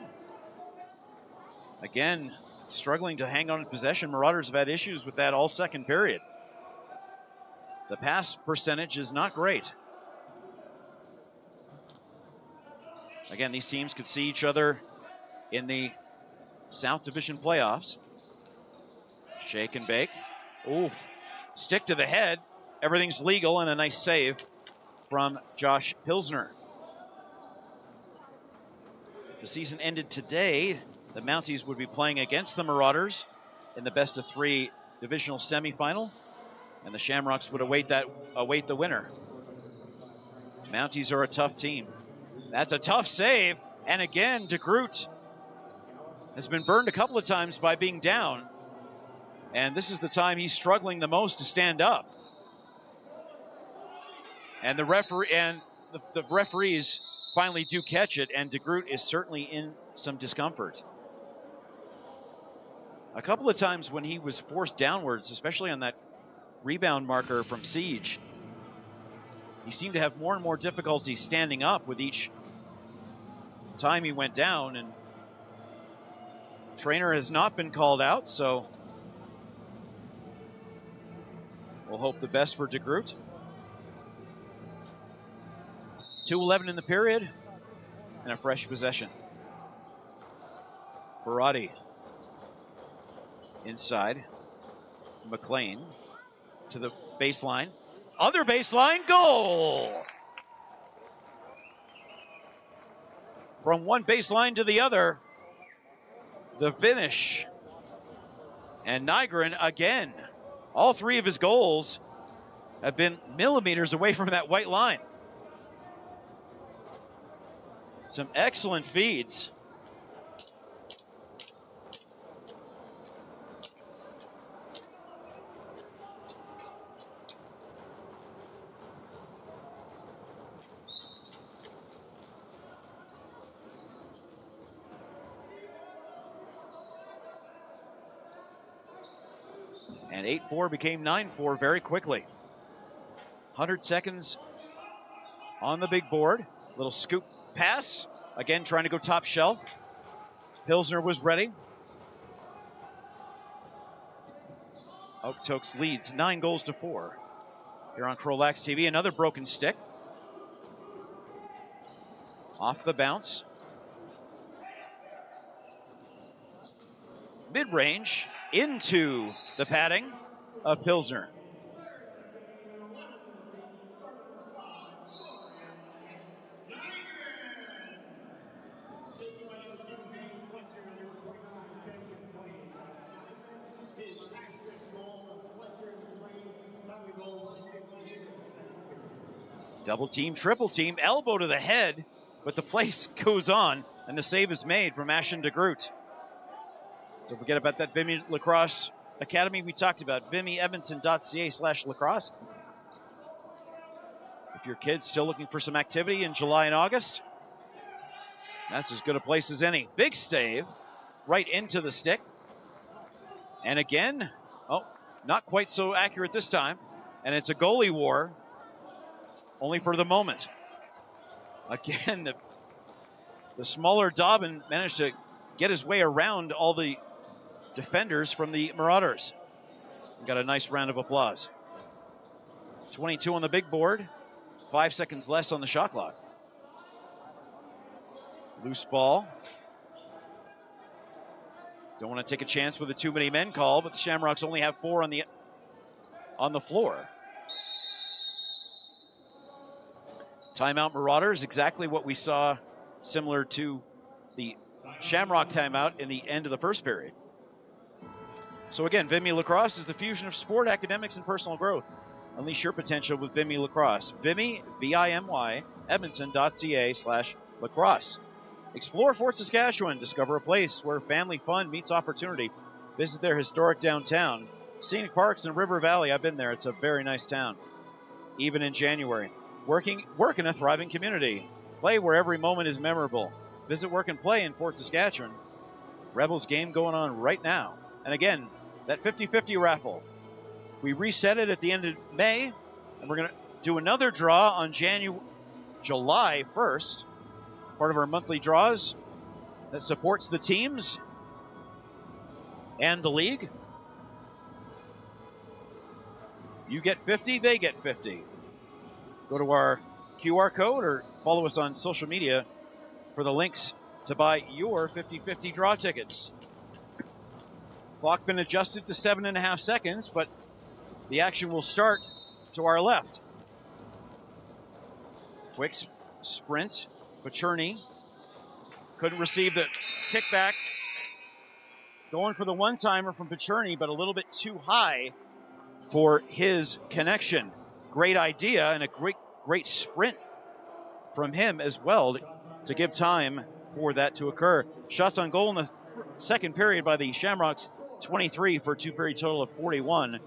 Again, struggling to hang on to possession. Marauders have had issues with that all second period. The pass percentage is not great. Again, these teams could see each other in the South Division playoffs. Shake and bake. Ooh, stick to the head. Everything's legal, and a nice save from Josh Pilsner. If the season ended today, the Mounties would be playing against the Marauders in the best-of-3 divisional semifinal, and the Shamrocks would await the winner. Mounties are a tough team. That's a tough save, and again, DeGroot has been burned a couple of times by being down. And this is the time he's struggling the most to stand up. And the referees finally do catch it, and DeGroot is certainly in some discomfort. A couple of times when he was forced downwards, especially on that rebound marker from Siege, he seemed to have more and more difficulty standing up with each time he went down, and trainer has not been called out, so we'll hope the best for DeGroot. 2:11 in the period, and a fresh possession. Ferrati inside. McLean to the baseline. Other baseline, goal! From one baseline to the other, the finish. And Nygren again. All three of his goals have been millimeters away from that white line. Some excellent feeds. And 8-4 became 9-4 very quickly. 100 seconds on the big board. Little scoop pass. Again, trying to go top shelf. Pilsner was ready. Okotoks leads 9-4 here on CROW LAX TV. Another broken stick. Off the bounce. Mid-range into the padding of Pilsner. Double team, triple team, elbow to the head, but the place goes on, and the save is made from Ashen DeGroot. Don't forget about that Vimy Lacrosse Academy we talked about, vimyedmonton.ca/lacrosse. If your kid's still looking for some activity in July and August, that's as good a place as any. Big save, right into the stick. And again, oh, not quite so accurate this time. And it's a goalie war, only for the moment. Again, the smaller Dobbin managed to get his way around all the defenders from the Marauders. Got a nice round of applause. 22 on the big board, 5 seconds less on the shot clock. Loose ball. Don't want to take a chance with a too many men call, but the Shamrocks only have 4 on the floor. Timeout Marauders, exactly what we saw, similar to the Shamrock timeout in the end of the first period. So again, Vimy Lacrosse is the fusion of sport, academics, and personal growth. Unleash your potential with Vimy Lacrosse. Vimy, V-I-M-Y, edmonton.ca/lacrosse. Explore Fort Saskatchewan. Discover a place where family fun meets opportunity. Visit their historic downtown. Scenic parks and River Valley. I've been there. It's a very nice town. Even in January. Work in a thriving community. Play where every moment is memorable. Visit Work and Play in Fort Saskatchewan. Rebels game going on right now. And again, that 50-50 raffle. We reset it at the end of May, and we're going to do another draw on July 1st. Part of our monthly draws that supports the teams and the league. You get 50, they get 50. Go to our QR code or follow us on social media for the links to buy your 50-50 draw tickets. Clock been adjusted to 7.5 seconds, but the action will start to our left. Quick sprint. Pacerny couldn't receive the kickback. Going for the one-timer from Pacerny, but a little bit too high for his connection. Great idea and a great sprint from him as well to give time for that to occur. Shots on goal in the second period by the Shamrocks, 23 for a two-period total of 41.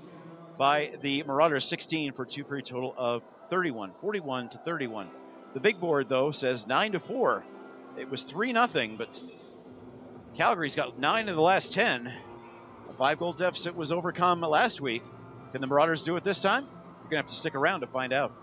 By the Marauders, 16 for a two-period total of 31, 41-31. The big board, though, says 9-4. It was 3-0, but Calgary's got 9 of the last 10. 5-goal deficit was overcome last week. Can the Marauders do it this time? You're going to have to stick around to find out.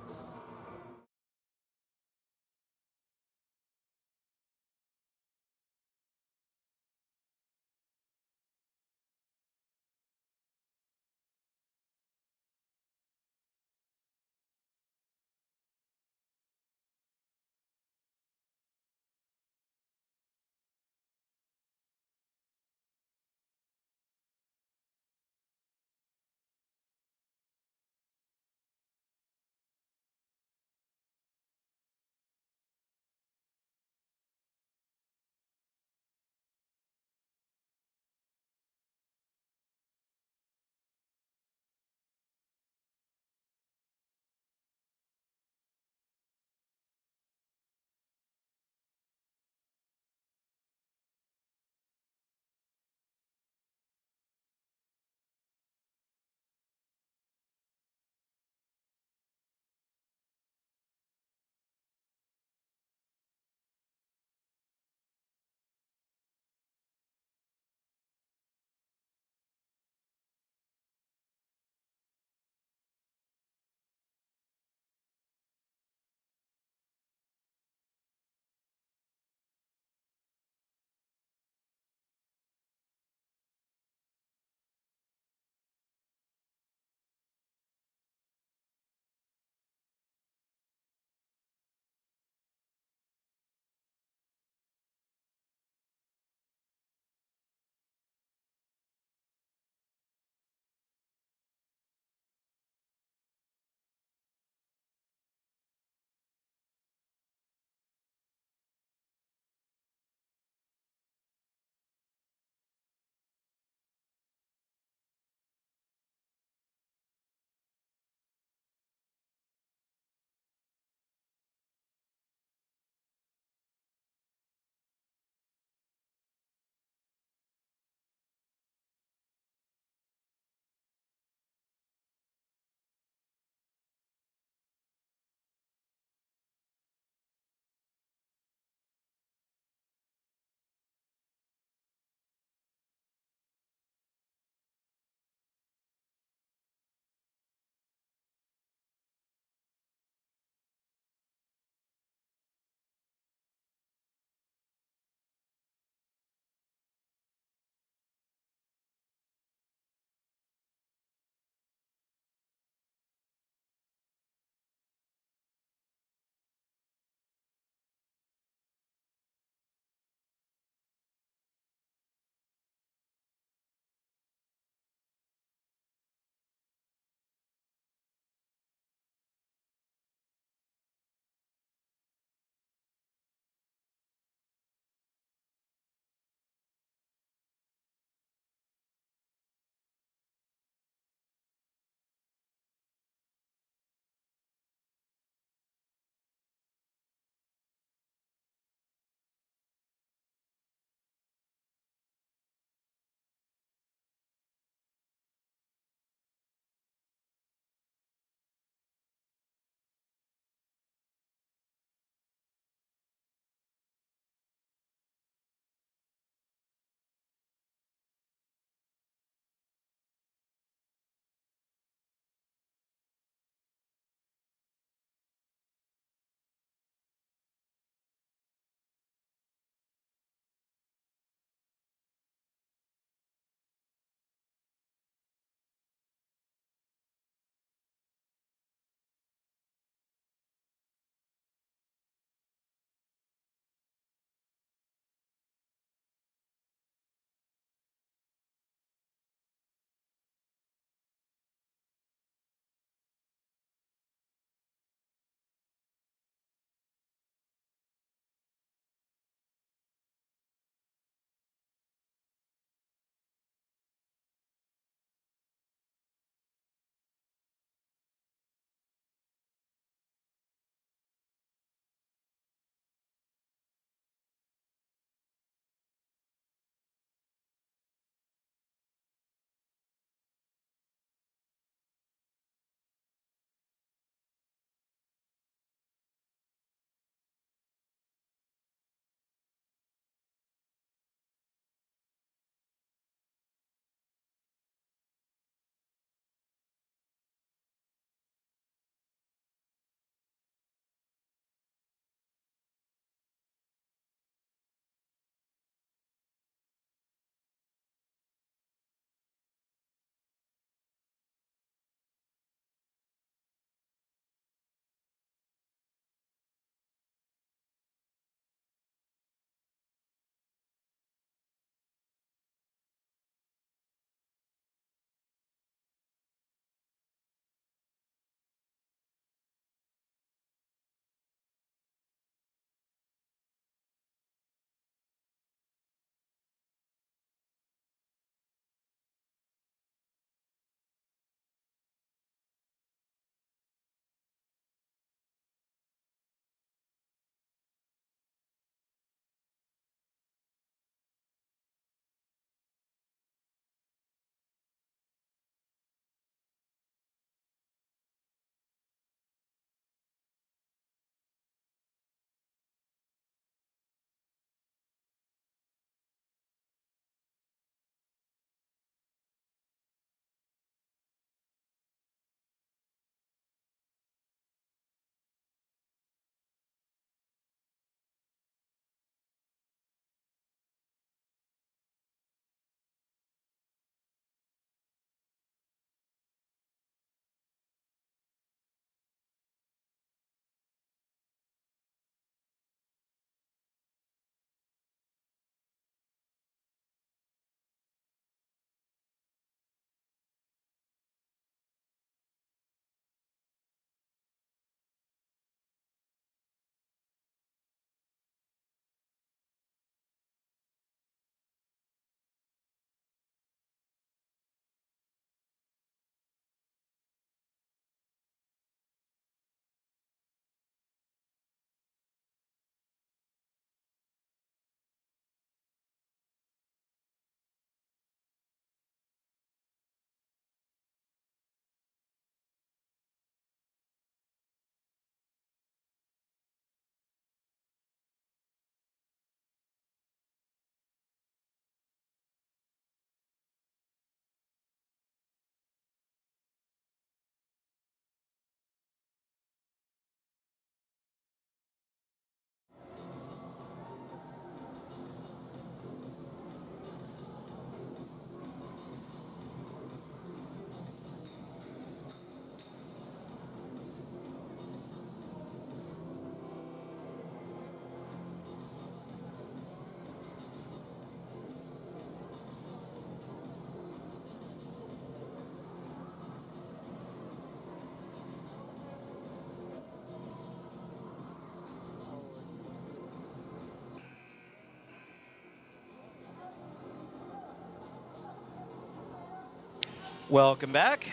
Welcome back.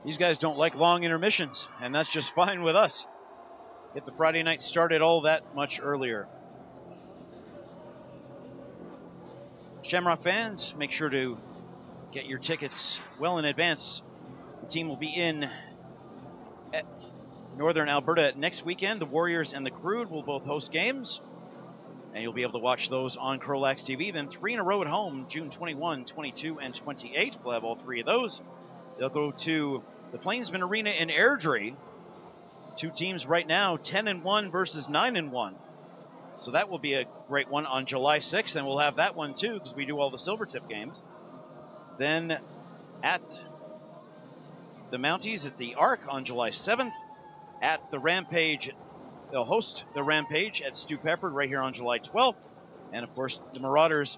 These guys don't like long intermissions, and that's just fine with us. Get the Friday night started all that much earlier. Shamrock fans, make sure to get your tickets well in advance. The team will be in at Northern Alberta next weekend. The Warriors and the CROW will both host games, and you'll be able to watch those on CROW LAX TV. Then 3 in a row at home, June 21, 22, and 28. We'll have all 3 of those. They'll go to the Plainsman Arena in Airdrie. 2 teams right now, 10-1 versus 9-1. So that will be a great one on July 6th, and we'll have that one too because we do all the Silvertip games. Then at the Mounties at the Arc on July 7th. At the Rampage, they'll host the Rampage at Stu Peppard right here on July 12th. And of course, the Marauders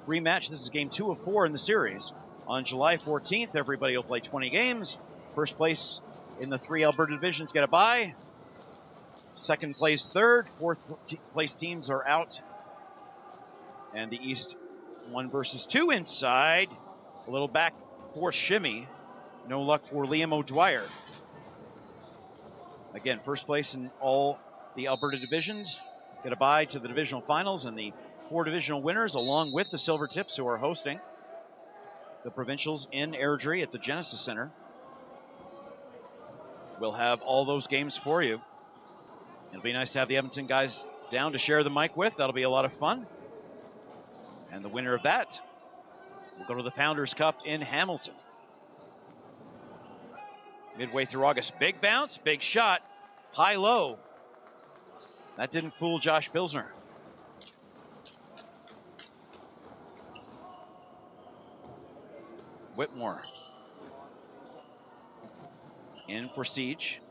rematch. This is game 2 of 4 in the series. On July 14th, everybody will play 20 games. First place in the 3 Alberta divisions get a bye. Second place, third. Fourth place teams are out. And the East 1 versus 2 inside. A little back 4 shimmy. No luck for Liam O'Dwyer. Again, first place in all the Alberta divisions. Get a bye to the divisional finals, and the 4 divisional winners, along with the Silvertips, who are hosting the provincials in Airdrie at the Genesis Center. We'll have all those games for you. It'll be nice to have the Edmonton guys down to share the mic with. That'll be a lot of fun. And the winner of that will go to the Founders Cup in Hamilton. Midway through August. Big bounce, big shot, high-low. That didn't fool Josh Pilsner. Whitmore in for Siege.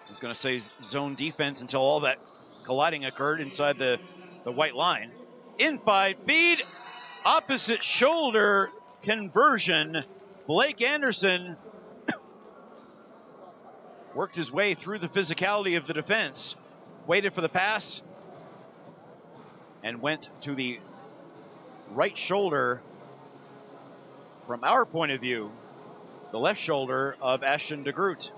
I was going to say zone defense until all that colliding occurred inside the white line. In 5 feet, opposite shoulder conversion. Blake Anderson worked his way through the physicality of the defense, waited for the pass, and went to the right shoulder. From our point of view, the left shoulder of Ashton de Groot.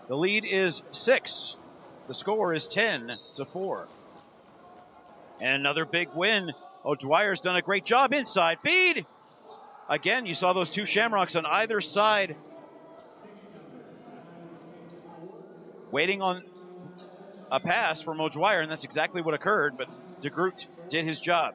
The lead is 6. The score is 10-4. And another big win. O'Dwyer's done a great job inside. Feed! Again, you saw those 2 Shamrocks on either side waiting on a pass from O'Dwyer, and that's exactly what occurred, but de Groot did his job.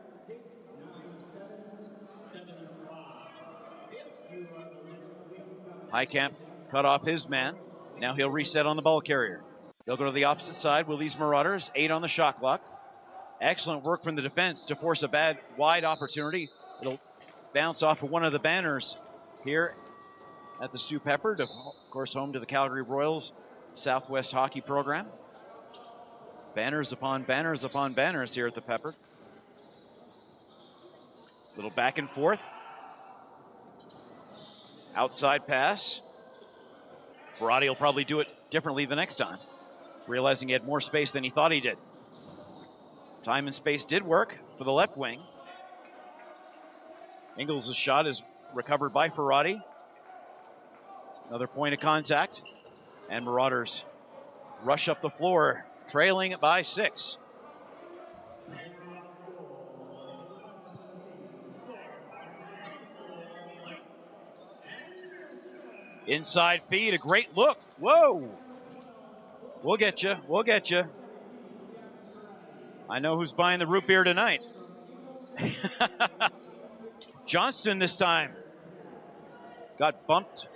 Highcamp cut off his man. Now he'll reset on the ball carrier. They'll go to the opposite side with these Marauders. 8 on the shot clock. Excellent work from the defense to force a bad wide opportunity. It'll bounce off of one of the banners here at the Stu Peppard, of course home to the Calgary Royals Southwest Hockey Program. Banners upon banners upon banners here at the Peppard. Little back and forth. Outside pass. Ferrati will probably do it differently the next time, realizing he had more space than he thought he did. Time and space did work for the left wing. Ingles' shot is recovered by Ferrati. Another point of contact. And Marauders rush up the floor, trailing it by 6. Inside feed, a great look. Whoa! We'll get you. We'll get you. I know who's buying the root beer tonight. Johnston this time got bumped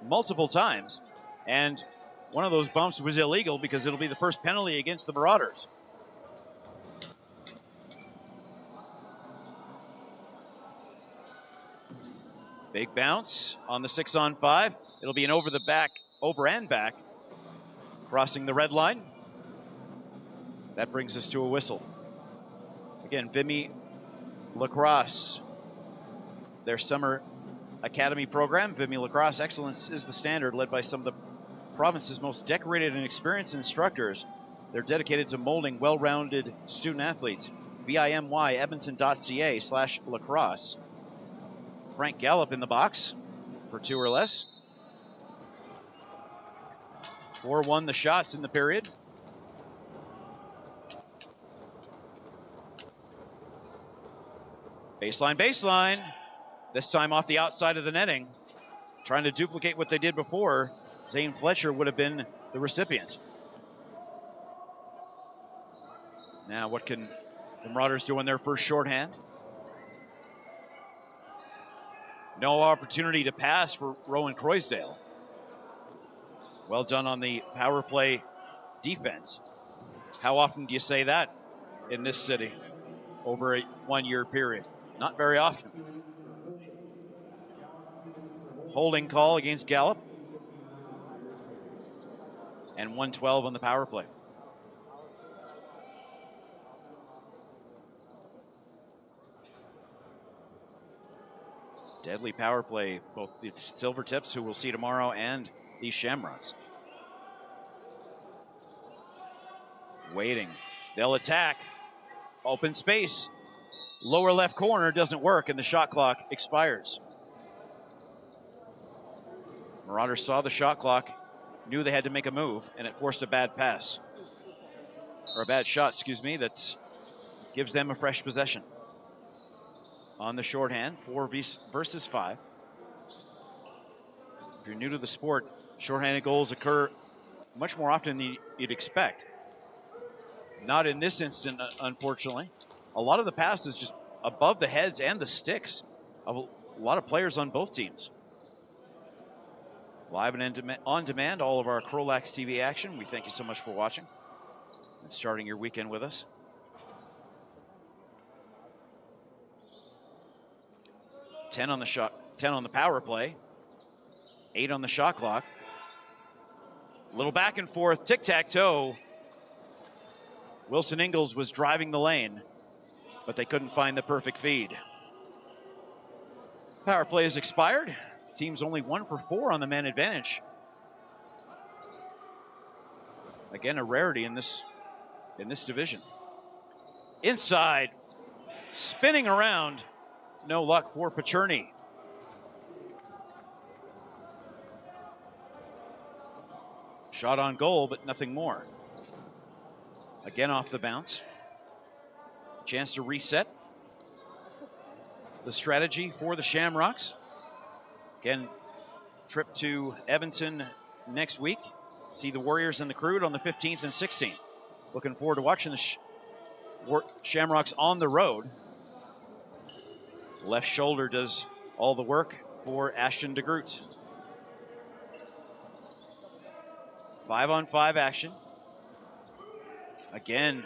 multiple times, and one of those bumps was illegal because it'll be the first penalty against the Marauders. Big bounce on the 6-on-5. It'll be an over and back, crossing the red line. That brings us to a whistle. Again, Vimy Lacrosse, their summer academy program. Vimy Lacrosse Excellence is the standard, led by some of the province's most decorated and experienced instructors. They're dedicated to molding well-rounded student athletes. BIMYEdmonton.ca/lacrosse. Frank Gallup in the box for 2 or less. 4-1 the shots in the period. Baseline. This time off the outside of the netting. Trying to duplicate what they did before. Zane Fletcher would have been the recipient. Now what can the Marauders do in their first shorthand? No opportunity to pass for Rowan Croysdale. Well done on the power play defense. How often do you say that in this city over a 1-year period? Not very often. Holding call against Gallup. And 112 on the power play. Deadly power play, both the Silvertips, who we'll see tomorrow, and the Shamrocks. Waiting. They'll attack. Open space. Lower left corner doesn't work, and the shot clock expires. Marauders saw the shot clock, knew they had to make a move, and it forced a bad pass. Or a bad shot, excuse me, that gives them a fresh possession. On the shorthand, 4 versus 5. If you're new to the sport, shorthanded goals occur much more often than you'd expect. Not in this instant, unfortunately. A lot of the pass is just above the heads and the sticks of a lot of players on both teams. Live and on demand, all of our CROW LAX TV action. We thank you so much for watching and starting your weekend with us. 10 on the shot, 10 on the power play, 8 on the shot clock. A little back and forth, tic-tac-toe. Wilson Ingalls was driving the lane, but they couldn't find the perfect feed. Power play is expired. Team's only 1 for 4 on the man advantage. Again, a rarity in this division. Inside, spinning around. No luck for Pacherny. Shot on goal, but nothing more. Again off the bounce. Chance to reset the strategy for the Shamrocks. Again, trip to Edmonton next week. See the Warriors and the CROW on the 15th and 16th. Looking forward to watching the Shamrocks on the road. Left shoulder does all the work for Ashton DeGroot. 5-on-5 action. Again,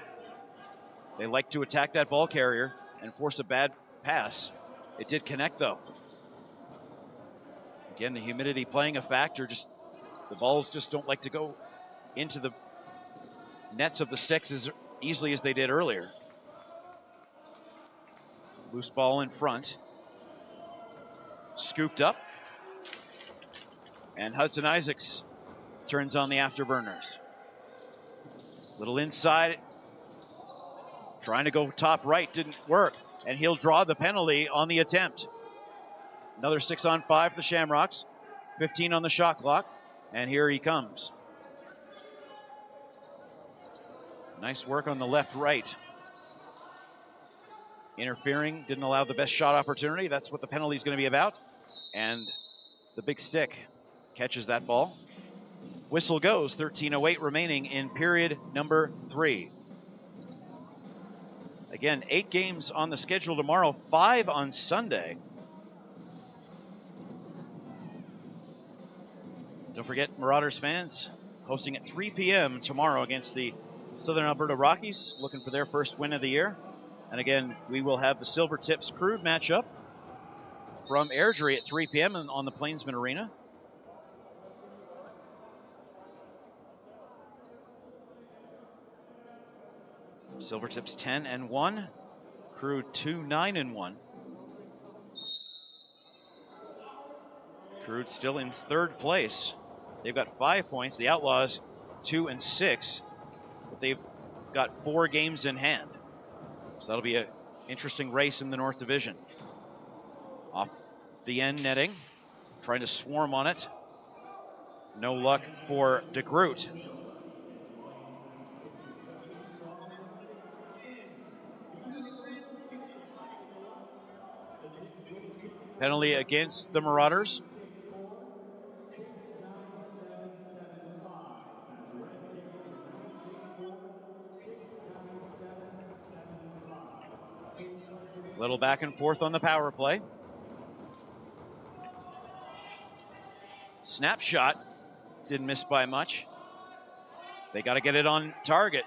they like to attack that ball carrier and force a bad pass. It did connect though. Again, the humidity playing a factor. Just the balls just don't like to go into the nets of the sticks as easily as they did earlier. Loose ball in front. Scooped up. And Hudson Isaacs turns on the afterburners. Little inside. Trying to go top right, didn't work. And he'll draw the penalty on the attempt. Another 6-on-5 for the Shamrocks. 15 on the shot clock. And here he comes. Nice work on the left-right. Interfering, didn't allow the best shot opportunity. That's what the penalty is going to be about. And the big stick catches that ball. Whistle goes, 13:08 remaining in period number 3. Again, 8 games on the schedule tomorrow, 5 on Sunday. Don't forget, Marauders fans, hosting at 3 p.m. tomorrow against the Southern Alberta Rockies, looking for their first win of the year. And again, we will have the Silvertips CROW matchup from Airdrie at 3 p.m. on the Plainsman Arena. Silvertips 10-1, CROW 2-9-1. CROW still in 3rd place They've got 5 points. The Outlaws 2 and 6, but they've got 4 games in hand. So that'll be an interesting race in the North Division. Off the end netting, trying to swarm on it. No luck for DeGroot. Penalty against the Marauders. Little back and forth on the power play. Snapshot didn't miss by much. They got to get it on target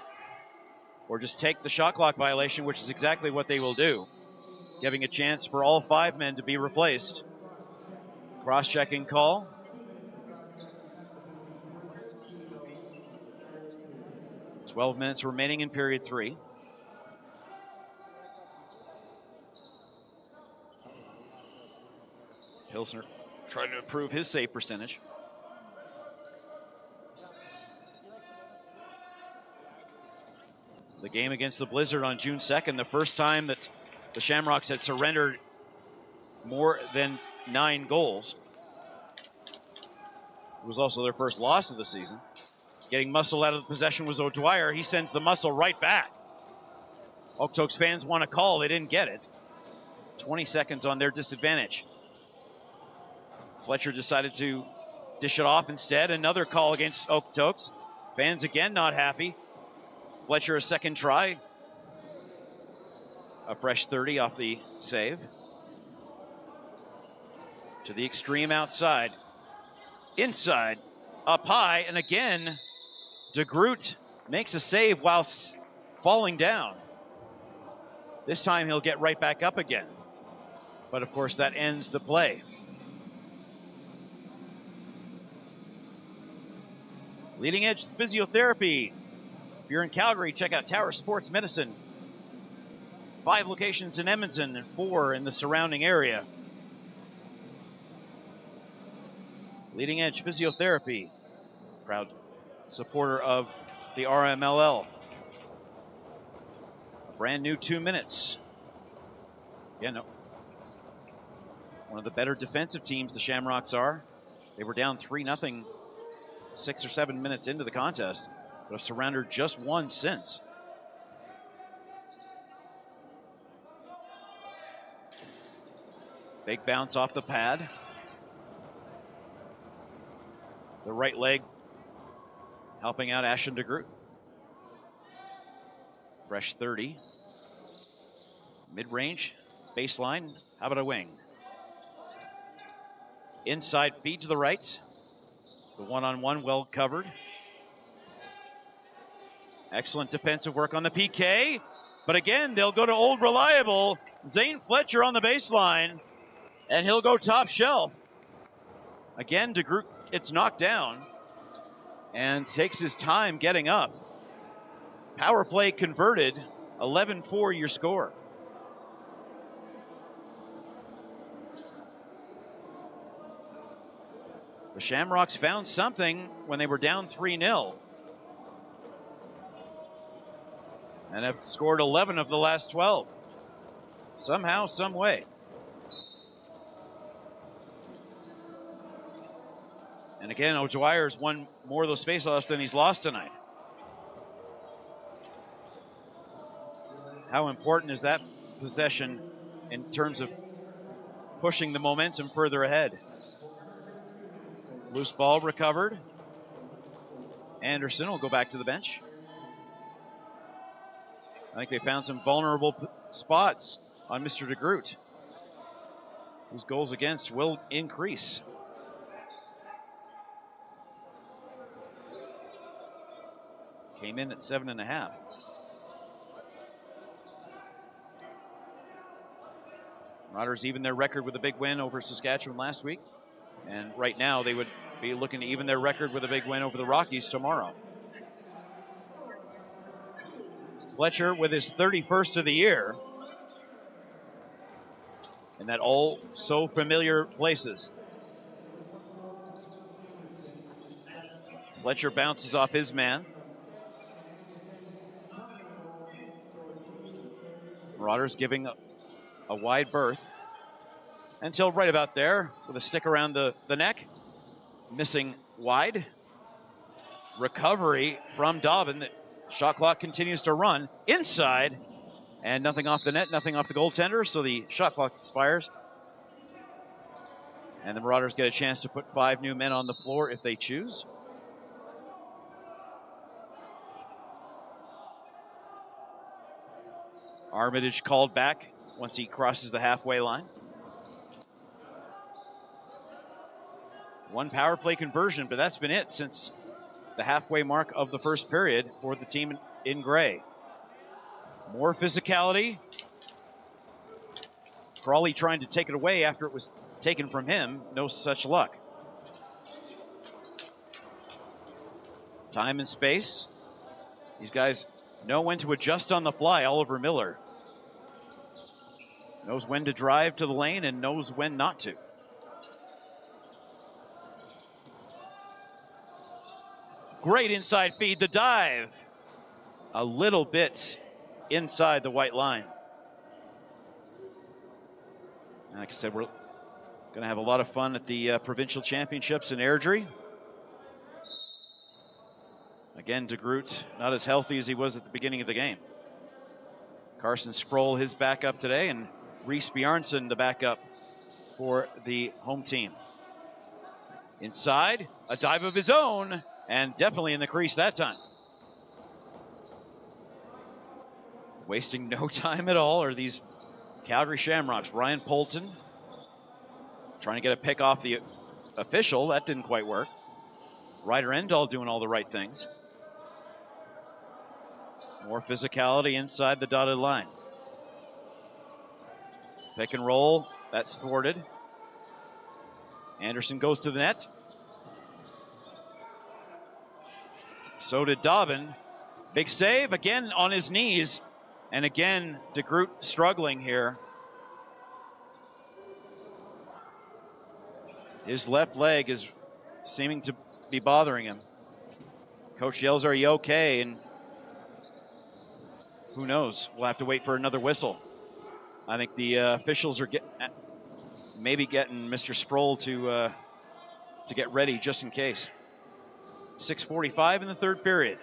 or just take the shot clock violation, which is exactly what they will do, giving a chance for all 5 men to be replaced. Cross-checking call. "12 minutes remaining in period 3. Pilsner trying to improve his save percentage. The game against the Blizzard on June 2nd, the first time that the Shamrocks had surrendered more than 9 goals. It was also their first loss of the season. Getting muscle out of the possession was O'Dwyer. He sends the muscle right back. Okotoks fans want a call. They didn't get it. 20 seconds on their disadvantage. Fletcher decided to dish it off instead. Another call against Okotoks. Fans again not happy. Fletcher a second try. A fresh 30 off the save. To the extreme outside. Inside. Up high. And again, DeGroot makes a save while falling down. This time he'll get right back up again. But of course that ends the play. Leading Edge Physiotherapy. If you're in Calgary, check out Tower Sports Medicine. 5 locations in Edmonton and 4 in the surrounding area. Leading Edge Physiotherapy. Proud supporter of the RMLL. A brand new 2 minutes. Yeah, no. One of the better defensive teams the Shamrocks are. They were down 3-0 6 or 7 minutes into the contest, but have surrendered just 1 since. Big bounce off the pad. The right leg helping out Ashton DeGroot. Fresh 30. Mid-range, baseline. How about a wing? Inside feed to the right. The one-on-one well covered. Excellent defensive work on the PK. But again, they'll go to old reliable Zane Fletcher on the baseline. And he'll go top shelf. Again, DeGroot gets knocked down and takes his time getting up. Power play converted. 11-4 your score. The Shamrocks found something when they were down 3-0. And have scored 11 of the last 12. Somehow, some way. And again, O'Dwyer's won more of those faceoffs than he's lost tonight. How important is that possession in terms of pushing the momentum further ahead? Loose ball recovered. Anderson will go back to the bench. I think they found some vulnerable spots on Mr. DeGroot, whose goals against will increase. Came in at 7.5. Marauders even their record with a big win over Saskatchewan last week. And right now they would be looking to even their record with a big win over the Rockies tomorrow. Fletcher with his 31st of the year. And that all so familiar places. Fletcher bounces off his man. Marauders giving a wide berth until right about there with a stick around the neck. Missing wide. Recovery from Dobbin. The shot clock continues to run inside, and nothing off the net, nothing off the goaltender, so the shot clock expires. And the Marauders get a chance to put 5 new men on the floor if they choose. Armitage called back once he crosses the halfway line. 1 power play conversion, but that's been it since the halfway mark of the first period for the team in gray. More physicality. Crawley trying to take it away after it was taken from him. No such luck. Time and space. These guys know when to adjust on the fly. Oliver Miller knows when to drive to the lane and knows when not to. Great inside feed, the dive. A little bit inside the white line. And like I said, we're going to have a lot of fun at the provincial championships in Airdrie. Again, DeGroot not as healthy as he was at the beginning of the game. Carson Sproul, his backup today, and Reese Bjarnson, the backup for the home team. Inside, a dive of his own, and definitely in the crease that time. Wasting no time at all are these Calgary Shamrocks. Ryan Polton trying to get a pick off the official. That didn't quite work. Ryder Endall doing all the right things. More physicality inside the dotted line. Pick and roll, that's thwarted. Anderson goes to the net. So did Dobbin. Big save, again on his knees. And again, DeGroot struggling here. His left leg is seeming to be bothering him. Coach yells, "Are you okay?" And who knows? We'll have to wait for another whistle. I think the officials are maybe getting Mr. Sproul to get ready just in case. 6:45 in the third period.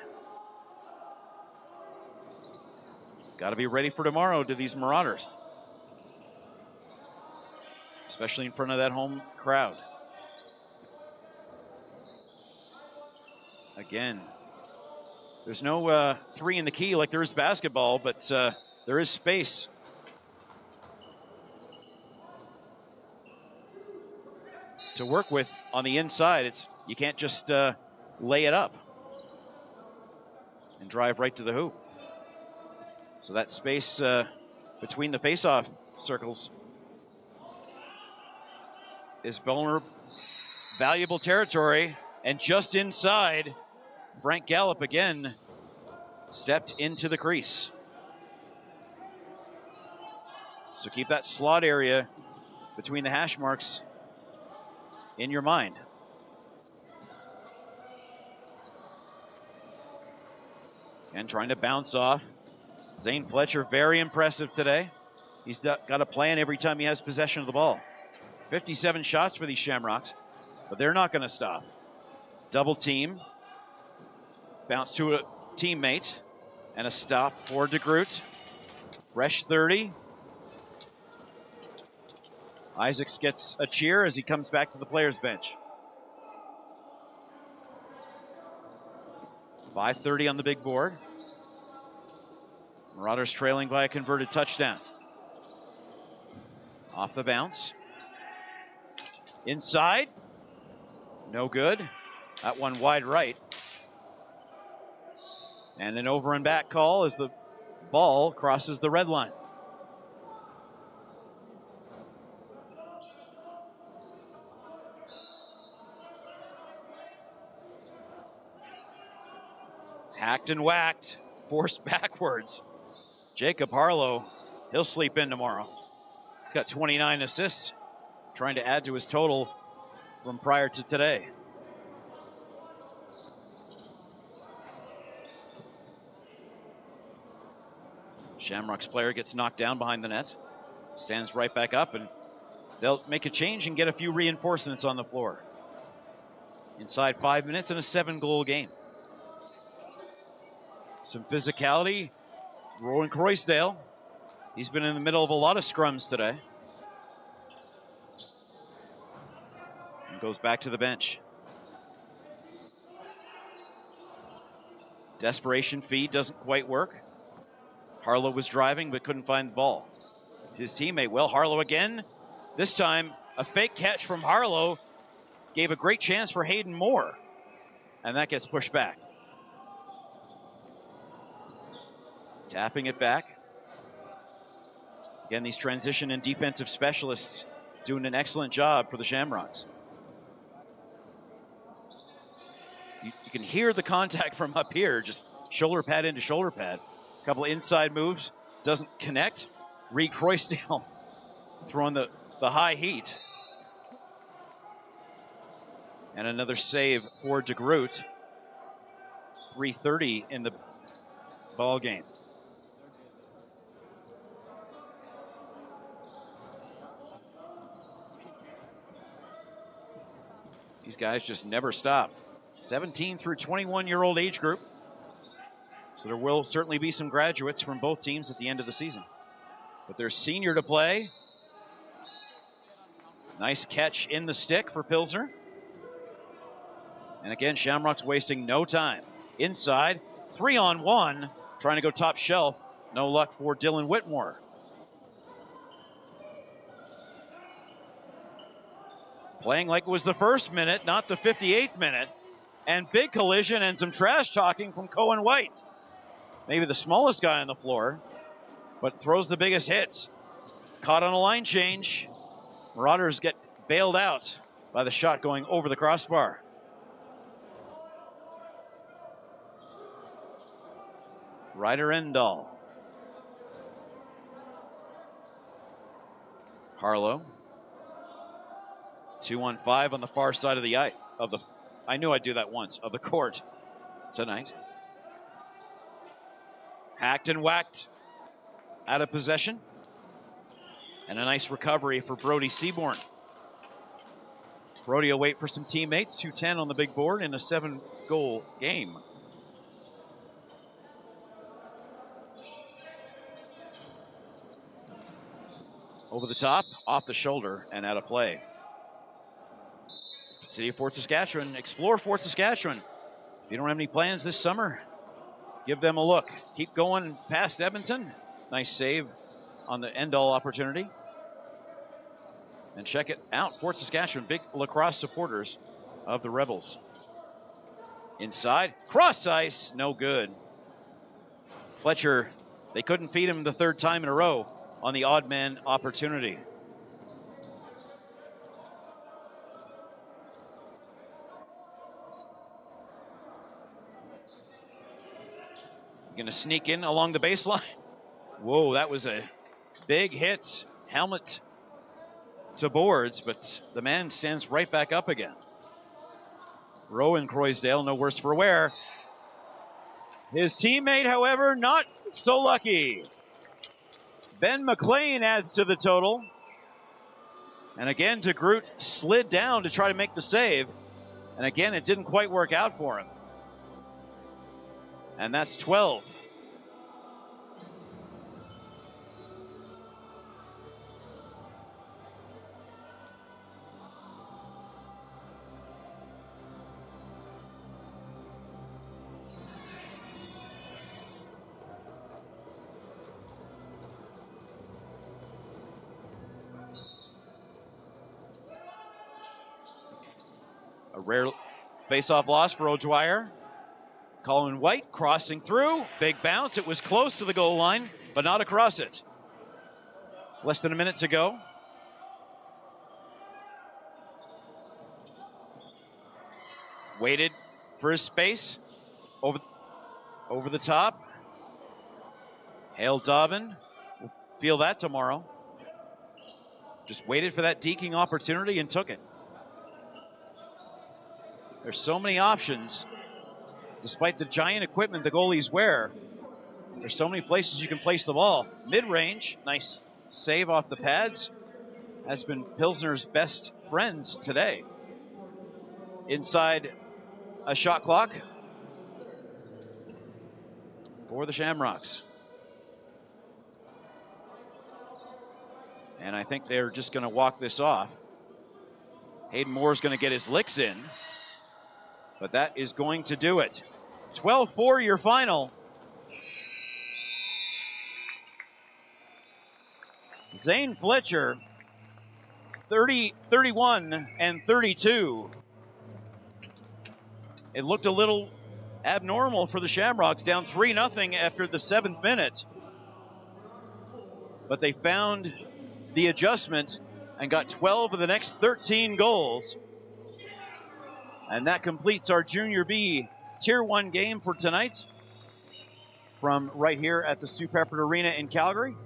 Got to be ready for tomorrow to these Marauders, especially in front of that home crowd. Again, there's no 3 in the key like there is basketball, but there is space. To work with on the inside. You can't just lay it up and drive right to the hoop. So that space between the face-off circles is valuable territory. And just inside, Frank Gallup again stepped into the crease. So keep that slot area between the hash marks in your mind. And trying to bounce off. Zane Fletcher, very impressive today. He's got a plan every time he has possession of the ball. 57 shots for these Shamrocks, but they're not going to stop. Double team. Bounce to a teammate. And a stop for DeGroot. Fresh 30. Isaacs gets a cheer as he comes back to the players' bench. 5:30 on the big board. Marauders trailing by a converted touchdown. Off the bounce. Inside. No good. That one wide right. And an over and back call as the ball crosses the red line. Hacked and whacked, forced backwards. Jacob Harlow, he'll sleep in tomorrow. He's got 29 assists, trying to add to his total from prior to today. Shamrocks player gets knocked down behind the net, stands right back up, and they'll make a change and get a few reinforcements on the floor. Inside 5 minutes in a 7-goal game. Some physicality. Rowan Croysdale, he's been in the middle of a lot of scrums today. And goes back to the bench. Desperation feed doesn't quite work. Harlow was driving but couldn't find the ball. His teammate, well, Harlow again. This time, a fake catch from Harlow gave a great chance for Hayden Moore. And that gets pushed back. Tapping it back. Again, these transition and defensive specialists doing an excellent job for the Shamrocks. You can hear the contact from up here, just shoulder pad into shoulder pad. A couple of inside moves, doesn't connect. Reed Croysdale throwing the high heat. And another save for DeGroot. 3:30 in the ball game. These guys just never stop. 17 through 21-year-old age group. So there will certainly be some graduates from both teams at the end of the season. But there's senior to play. Nice catch in the stick for Pilsner. And again, Shamrocks wasting no time. Inside, 3-on-1, trying to go top shelf. No luck for Dylan Whitmore. Playing like it was the first minute, not the 58th minute. And big collision and some trash talking from Cohen White. Maybe the smallest guy on the floor, but throws the biggest hits. Caught on a line change. Marauders get bailed out by the shot going over the crossbar. Ryder Endahl. Harlow. 2-on-5 on the far side of the I knew I'd do that once, of the court tonight. Hacked and whacked out of possession. And a nice recovery for Brody Seaborn. Brody will wait for some teammates. 2:10 on the big board in a 7-goal game. Over the top, off the shoulder, and out of play. City of Fort Saskatchewan, explore Fort Saskatchewan. If you don't have any plans this summer, give them a look. Keep going past Edmonton. Nice save on the Endahl opportunity. And check it out, Fort Saskatchewan, big lacrosse supporters of the Rebels. Inside, cross ice, no good. Fletcher, they couldn't feed him the third time in a row on the odd man opportunity. Going to sneak in along the baseline. Whoa, that was a big hit. Helmet to boards, but the man stands right back up again. Rowan Croysdale, no worse for wear. His teammate, however, not so lucky. Ben McLean adds to the total. And again, DeGroot slid down to try to make the save. And again, it didn't quite work out for him. And that's 12. A rare face-off loss for O'Dwyer. Colin White crossing through. Big bounce. It was close to the goal line, but not across it. Less than a minute to go. Waited for his space. Over the top. Hale Dobbin. We'll feel that tomorrow. Just waited for that deking opportunity and took it. There's so many options. Despite the giant equipment the goalies wear, There's so many places you can place the ball. Mid-range, nice save off the pads. Has been Pilsner's best friends today. Inside a shot clock for the Shamrocks. And I think they're just going to walk this off. Hayden Moore's going to get his licks in, but that is going to do it. 12-4 your final. Zane Fletcher, 30, 31, and 32. It looked a little abnormal for the Shamrocks, down 3-0 after the 7th minute. But they found the adjustment and got 12 of the next 13 goals. And that completes our Junior B Tier 1 game for tonight from right here at the Stu Peppert Arena in Calgary.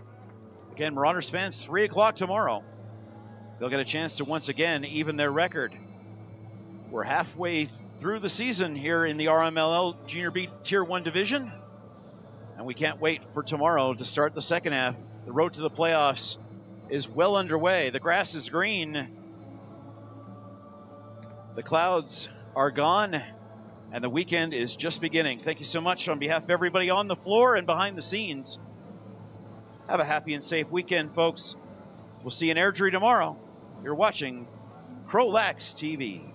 Again, Marauders fans, 3 o'clock tomorrow. They'll get a chance to once again even their record. We're halfway through the season here in the RMLL Junior B Tier 1 division. And we can't wait for tomorrow to start the second half. The road to the playoffs is well underway. The grass is green. The clouds are gone. And the weekend is just beginning. Thank you so much on behalf of everybody on the floor and behind the scenes. Have a happy and safe weekend, folks. We'll see you in Airdrie tomorrow. You're watching CROW LAX TV.